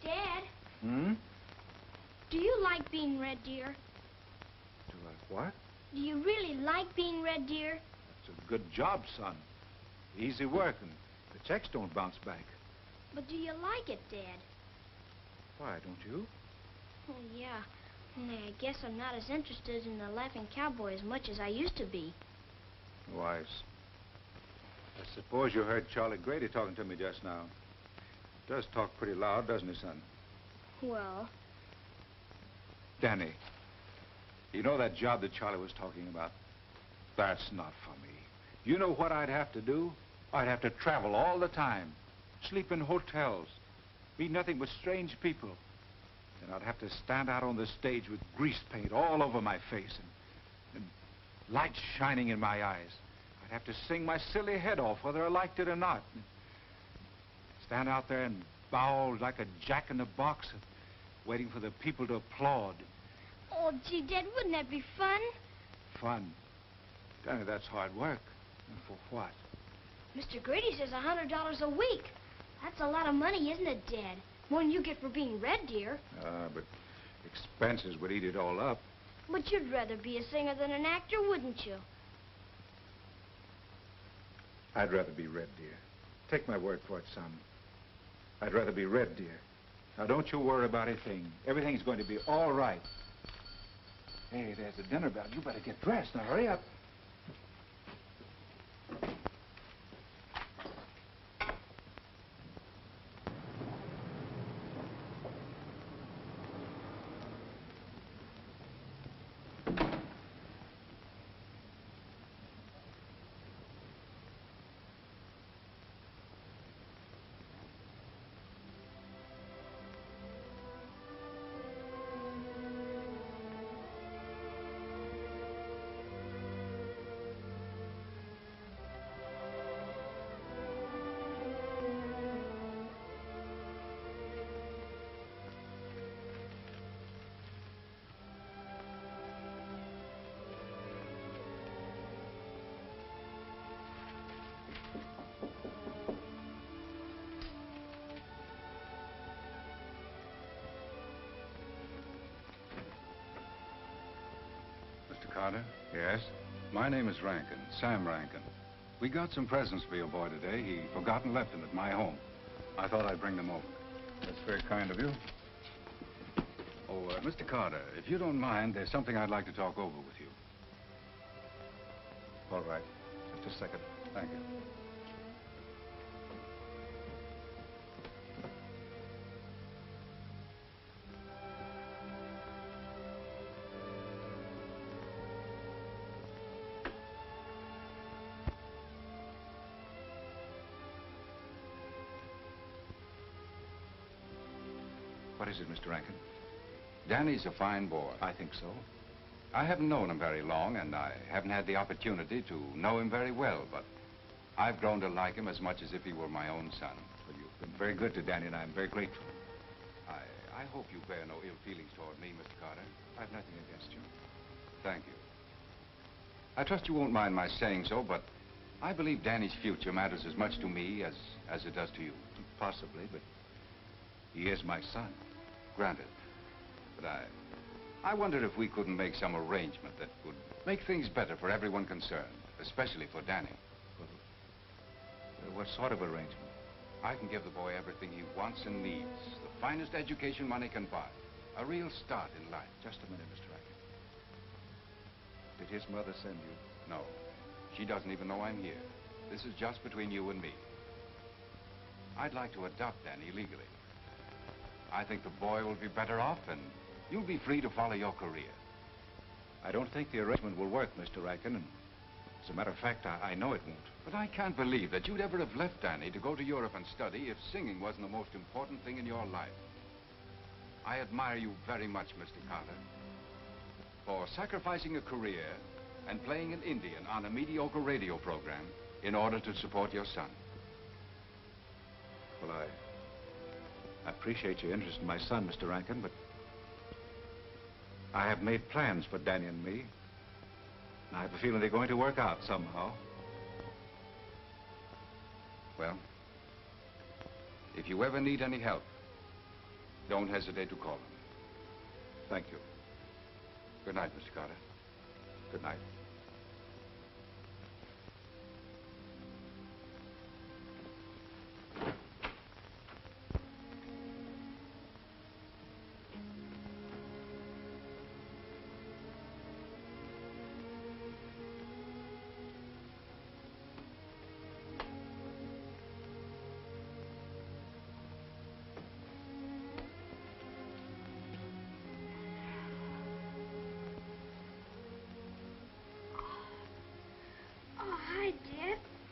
Dad, Hmm? do you like being Red Deer? Do I what? Do you really like being Red Deer? It's a good job, son. Easy work, and the checks don't bounce back. But do you like it, Dad? Why, don't you? Oh, yeah. Only I guess I'm not as interested in the Laughing Cowboy as much as I used to be. Why, I suppose you heard Charley Grady talking to me just now. Does talk pretty loud, doesn't he, son? Well, Danny, you know that job that Charlie was talking about? That's not for me. You know what I'd have to do? I'd have to travel all the time, sleep in hotels, meet nothing but strange people. And I'd have to stand out on the stage with grease paint all over my face and lights shining in my eyes. I'd have to sing my silly head off whether I liked it or not. Stand out there and bow like a jack in the box, waiting for the people to applaud. Oh, gee, Dad, wouldn't that be fun? Fun. Danny, that's hard work. And for what? Mr. Grady says $100 a week. That's a lot of money, isn't it, Dad? More than you get for being Red Deer. But expenses would eat it all up. But you'd rather be a singer than an actor, wouldn't you? I'd rather be Red Deer. Take my word for it, son. I'd rather be Red Deer. Now, don't you worry about a thing. Everything's going to be all right. Hey, there's the dinner bell. You better get dressed. Now, hurry up. Carter? Yes? My name is Rankin, Sam Rankin. We got some presents for your boy today. He forgot and left them at my home. I thought I'd bring them over. That's very kind of you. Oh, Mr. Carter, if you don't mind, there's something I'd like to talk over with you. All right. Just a second. Thank you. What is it, Mr. Rankin? Danny's a fine boy. I think so. I haven't known him very long, and I haven't had the opportunity to know him very well, but I've grown to like him as much as if he were my own son. Well, you've been very good to Danny, and I'm very grateful. I hope you bear no ill feelings toward me, Mr. Carter. I've nothing against you. Thank you. I trust you won't mind my saying so, but I believe Danny's future matters as much to me as it does to you. Possibly, but he is my son. Granted. But I wondered if we couldn't make some arrangement that would make things better for everyone concerned, especially for Danny. Well, what sort of arrangement? I can give the boy everything he wants and needs. The finest education money can buy. A real start in life. Just a minute, Mr. Rankin. Did his mother send you? No. She doesn't even know I'm here. This is just between you and me. I'd like to adopt Danny legally. I think the boy will be better off, and you'll be free to follow your career. I don't think the arrangement will work, Mr. Rankin, and as a matter of fact, I know it won't. But I can't believe that you'd ever have left Danny to go to Europe and study if singing wasn't the most important thing in your life. I admire you very much, Mr. Carter, for sacrificing a career and playing an Indian on a mediocre radio program in order to support your son. Well, I appreciate your interest in my son, Mr. Rankin, but I have made plans for Danny and me. And I have a feeling they're going to work out somehow. Well, if you ever need any help, don't hesitate to call him. Thank you. Good night, Mr. Carter. Good night.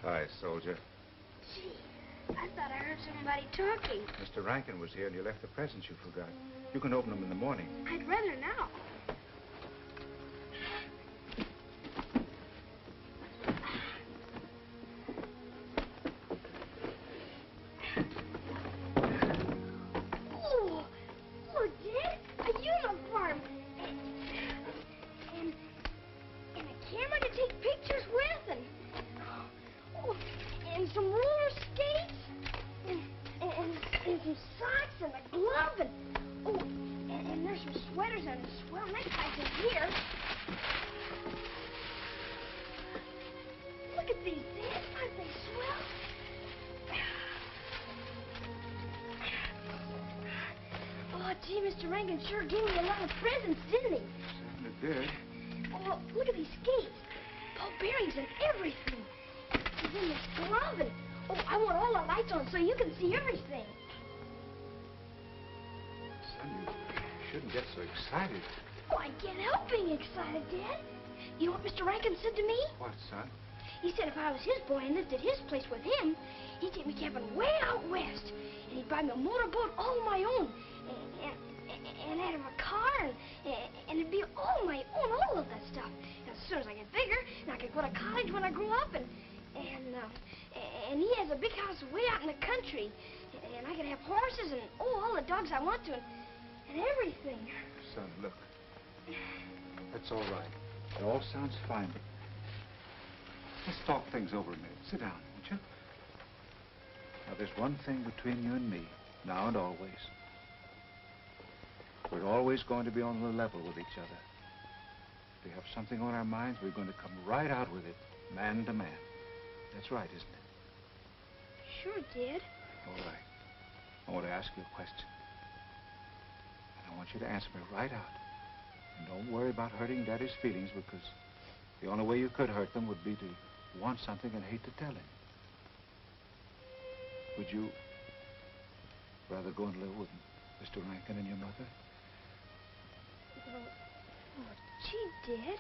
Hi, soldier. Gee, I thought I heard somebody talking. Mr. Rankin was here and you left the presents you forgot. You can open them in the morning. I'd rather now. Oh, look, Dad, a uniform. And a camera to take pictures with, and some roller skates, and some socks and a glove, and there's some sweaters and a swell neckties in here. Look at these, Dad. Aren't they swell? Oh, gee, Mr. Rankin sure gave me a lot of presents, didn't he? Certainly did. Oh, look at these skates. Ball bearings and everything. And then this glove and... Oh, I want all the lights on so you can see everything. Son, you shouldn't get so excited. Oh, I can't help being excited, Dad. You know what Mr. Rankin said to me? What, son? He said if I was his boy and lived at his place with him, he'd take me camping way out west. And he'd buy me a motorboat all my own. And I'd have a car, and it'd be all my own, all of that stuff. And as soon as I get bigger, and I could go to college when I grow up, and he has a big house way out in the country. And I could have horses and, all the dogs I want to, and everything. Son, look. That's all right. It all sounds fine, but let's talk things over a minute. Sit down, won't you? Now, there's one thing between you and me, now and always. We're always going to be on the level with each other. If we have something on our minds, we're going to come right out with it, man to man. That's right, isn't it? Sure, Dad. All right. I want to ask you a question. And I want you to answer me right out. And don't worry about hurting Daddy's feelings, because the only way you could hurt them would be to want something and hate to tell him. Would you rather go and live with Mr. Rankin and your mother? Oh, gee, Dad.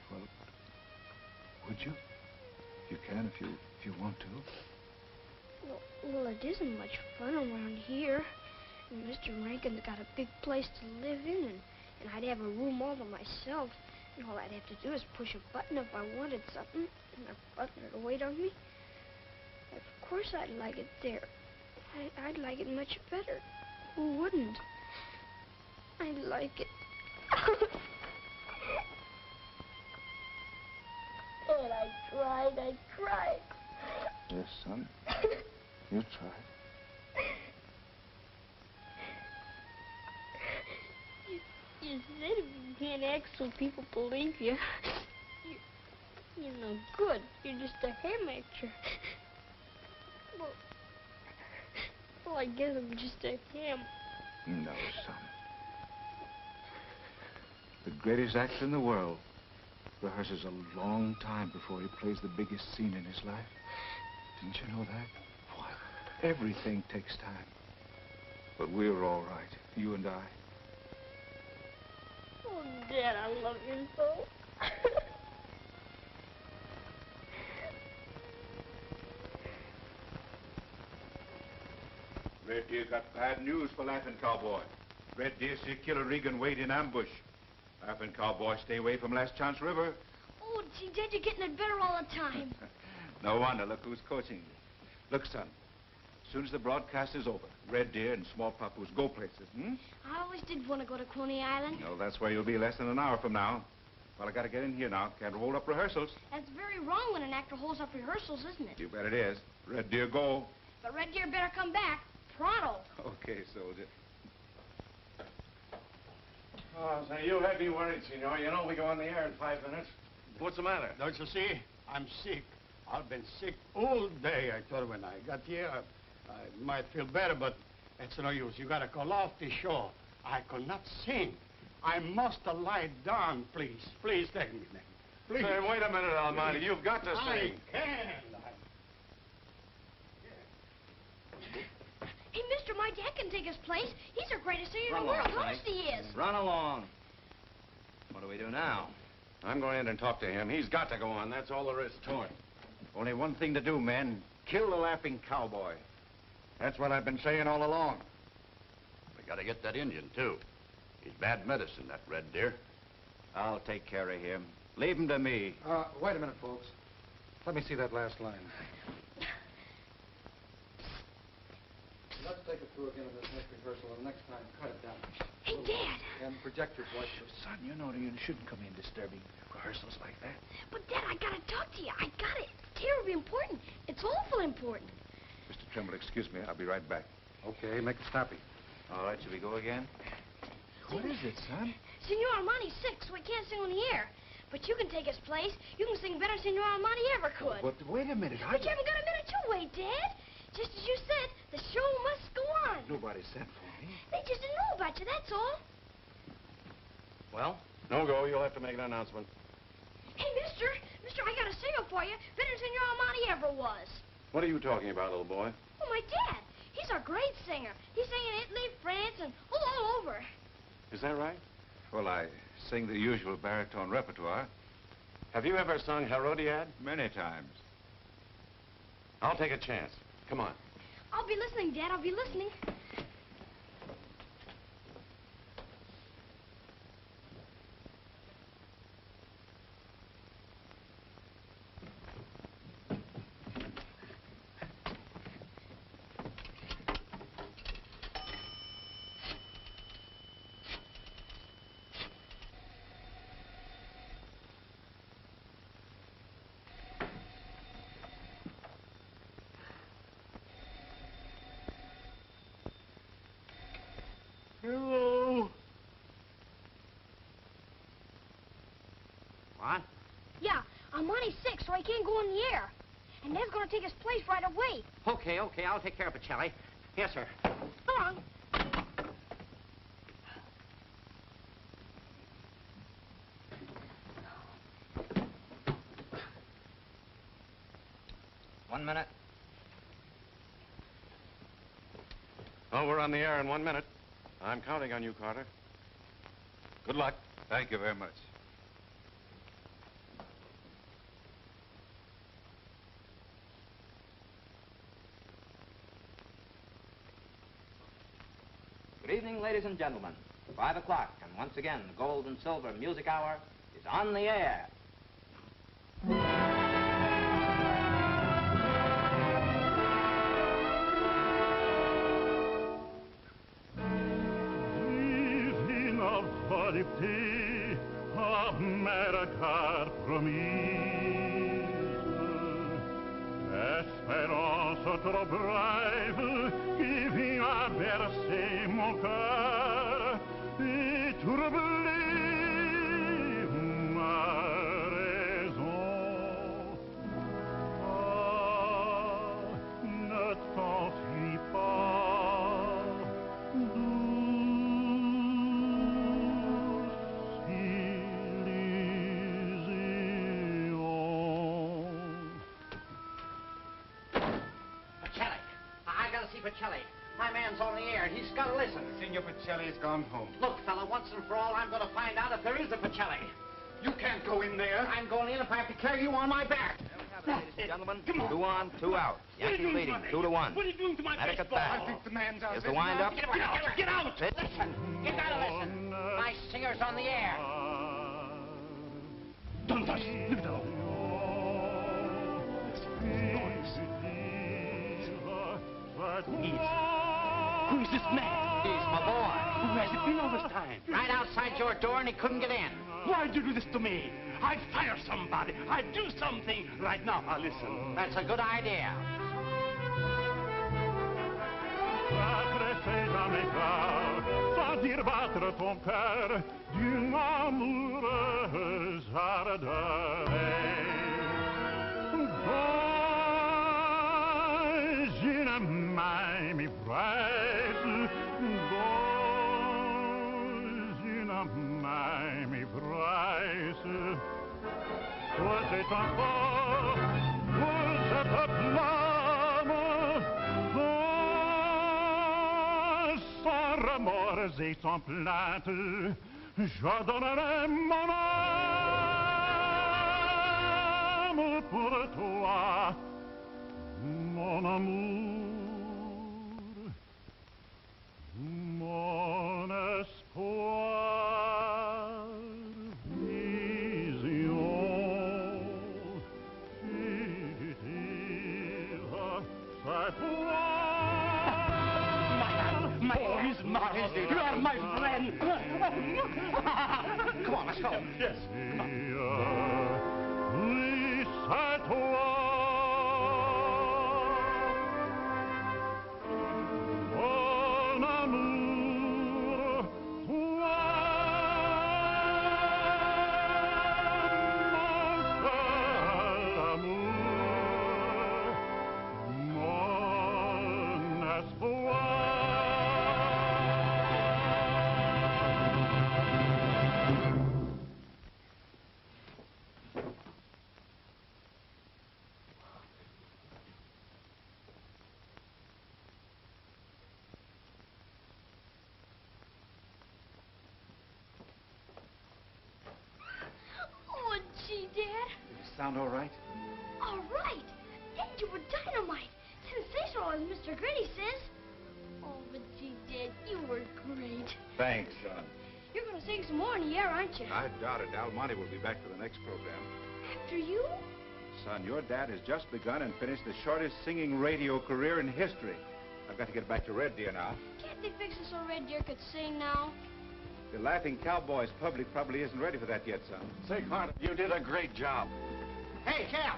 Well, would you? You can if you want to. Well, it isn't much fun around here. And Mr. Rankin's got a big place to live in, and I'd have a room all to myself. And all I'd have to do is push a button if I wanted something, and a button would wait on me. Of course I'd like it there. I'd like it much better. Who wouldn't? I'd like it. And I tried. Yes, son. You tried. You said if you can't act so people believe you, you're no good. You're just a ham actor. Well, I guess I'm just a ham. No, son. The greatest actor in the world rehearses a long time before he plays the biggest scene in his life. Didn't you know that? Why, everything takes time. But we're all right, you and I. Oh, Dad, I love you so. Red Deer got bad news for Laughing Cowboy. Red Deer see Killer Regan wait in ambush. Laughing Cowboy stay away from Last Chance River. Oh, gee, Dad, you're getting it better all the time. No wonder. Look who's coaching you. Look, son, as soon as the broadcast is over, Red Deer and Small Papoose go places, I always did want to go to Coney Island. No, that's where you'll be less than an hour from now. Well, I gotta get in here now. Can't hold up rehearsals. That's very wrong when an actor holds up rehearsals, isn't it? You bet it is. Red Deer, go. But Red Deer better come back. Pronto. Okay, soldier. Oh, so you had me worried, senor. You know we go on the air in 5 minutes. What's the matter? Don't you see? I'm sick. I've been sick all day. I thought when I got here, I might feel better, but it's no use. You gotta call off the show. I could not sing. I must lie down, please. Please take me then. Please. Say, wait a minute, Almighty. You've got to sing. I can. Hey, mister, my dad can take his place. He's the greatest singer in Run the world. along, Hurst he is. Run along. What do we do now? I'm going in and talk to him. He's got to go on. That's all there is to it. Only one thing to do, men. Kill the laughing cowboy. That's what I've been saying all along. We gotta get that Indian, too. He's bad medicine, that red deer. I'll take care of him. Leave him to me. Wait a minute, folks. Let me see that last line. Let's take it through again in this next rehearsal, and next time, cut it down. Hey, Dad! And project your voice. Son, you know you shouldn't come in disturbing rehearsals like that. But, Dad, I gotta talk to you. I got it. It's terribly important. It's awful important. Mr. Trimble, excuse me. I'll be right back. Okay, make it snappy. All right, shall we go again? What is it, son? Senor Armani's sick, so he can't sing on the air. But you can take his place. You can sing better than Senor Armani ever could. But wait a minute. But you haven't got a minute to wait, Dad. Just as you said, the show must go on. Nobody sent for me. They just didn't know about you, that's all. Well, no go. You'll have to make an announcement. Hey, mister, I got a singer for you. Better than Senor Armani ever was. What are you talking about, little boy? Oh, my dad. He's our great singer. He sang in Italy, France, and all over. Is that right? Well, I sing the usual baritone repertoire. Have you ever sung Herodiad? Many times. I'll take a chance. Come on. I'll be listening, Dad. I'll be listening. Hello. What? Yeah, Armani's sick, so he can't go in the air. And Ned's gonna take his place right away. Okay, I'll take care of Pacelli. Yes, sir. Come on. 1 minute. Oh, we're on the air in 1 minute. I'm counting on you, Carter. Good luck. Thank you very much. Good evening, ladies and gentlemen. 5 o'clock, and once again, the Gold and Silver Music Hour is on the air. Volupté, America promise, espérance trop brève qui vient bercer mon cœur et troubler ma raison. Ah, ne t'enfuis pas, Pacelli. My man's on the air. He's got to listen. Senor Pacelli's gone home. Look, fella, once and for all, I'm going to find out if there is a Pacelli. You can't go in there. I'm going in if I have to carry you on my back. There we have it, ladies and gentlemen. 2 on, 2 out. Yankees leading 2-1. What are you doing to my Medic at baseball? bat. I think the man's out. Here's the wind-up. Get out! Get out! Listen. You got to listen. My singer's on the air. Don't touch. Leave it alone. Who is this man? He's my boy. Who has it been all this time? Right outside your door, and he couldn't get in. Why'd you do this to me? I'd fire somebody. I'd do something. Right now, I'll listen. That's a good idea. Sacré jamais pas, sans dire battre ton cœur d'une amoureuse ardeur. Dans une main m'ivresse, dans une main m'ivresse, toi c'est encore pour cette flamme, sans remords et sans plainte, je donnerai mon âme pour toi, mon amour, mon espoir, vision fugitive, c'est toi. He's married. You are my friend. Come on, let's go. Yes. Oui, c'est toi. Mon amour, toi, mon seul amour, mon espoir. Oh, gee, Dad. Sound all right? All right. Dad, you were dynamite. Sensational, as Mr. Grady says. Oh, but gee, Dad, you were great. Thanks, son. You're going to sing some more in the air, aren't you? I doubt it. Almonte will be back for the next program. After you? Son, your dad has just begun and finished the shortest singing radio career in history. I've got to get back to Red Deer now. Can't they fix it so Red Deer could sing now? The Laughing Cowboys public probably isn't ready for that yet, son. Say, Carter, you did a great job. Hey, Jeff.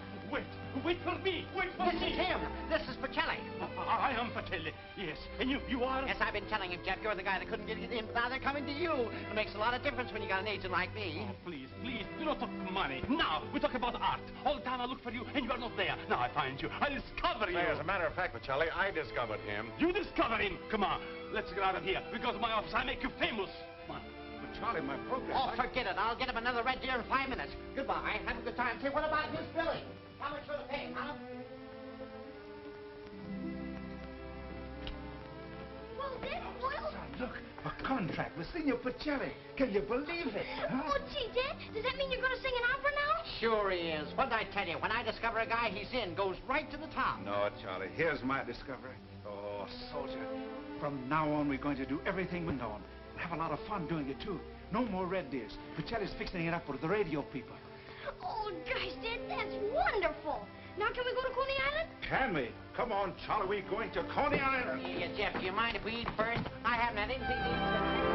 Wait for me. Wait for This me. is him. This is Pacelli. I am Pacelli. Yes. And you are? Yes, I've been telling him, Jeff, you're the guy that couldn't get it in, but now they're coming to you. It makes a lot of difference when you got an agent like me. Oh, please, do not talk money. Now, we talk about art. All the time I look for you, and you are not there. Now I find you. I discover you. Hey, as a matter of fact, Pacelli, I discovered him. You discover him. Come on. Let's get out of here. Because of my office, I make you famous. Come on. But Charlie, my program... Oh, forget it. I'll get him another Red Deer in 5 minutes. Goodbye. Have a good time. Say, what about Miss Millie? How much will it pay, huh? Well, Dad, well... Look, a contract with Signor Pacelli. Can you believe it? Huh? Oh, gee, Dad, does that mean you're going to sing an opera now? Sure he is. What did I tell you? When I discover a guy, he's in. Goes right to the top. No, Charlie. Here's my discovery. Oh, soldier. From now on, we're going to do everything we know and have a lot of fun doing it, too. No more Red Deers. Pacelli's fixing it up with the radio people. Oh, gosh, Dad, that's wonderful. Now, can we go to Coney Island? Can we? Come on, Charlie. We're going to Coney Island. Yeah, Jeff, do you mind if we eat first? I haven't had anything to eat.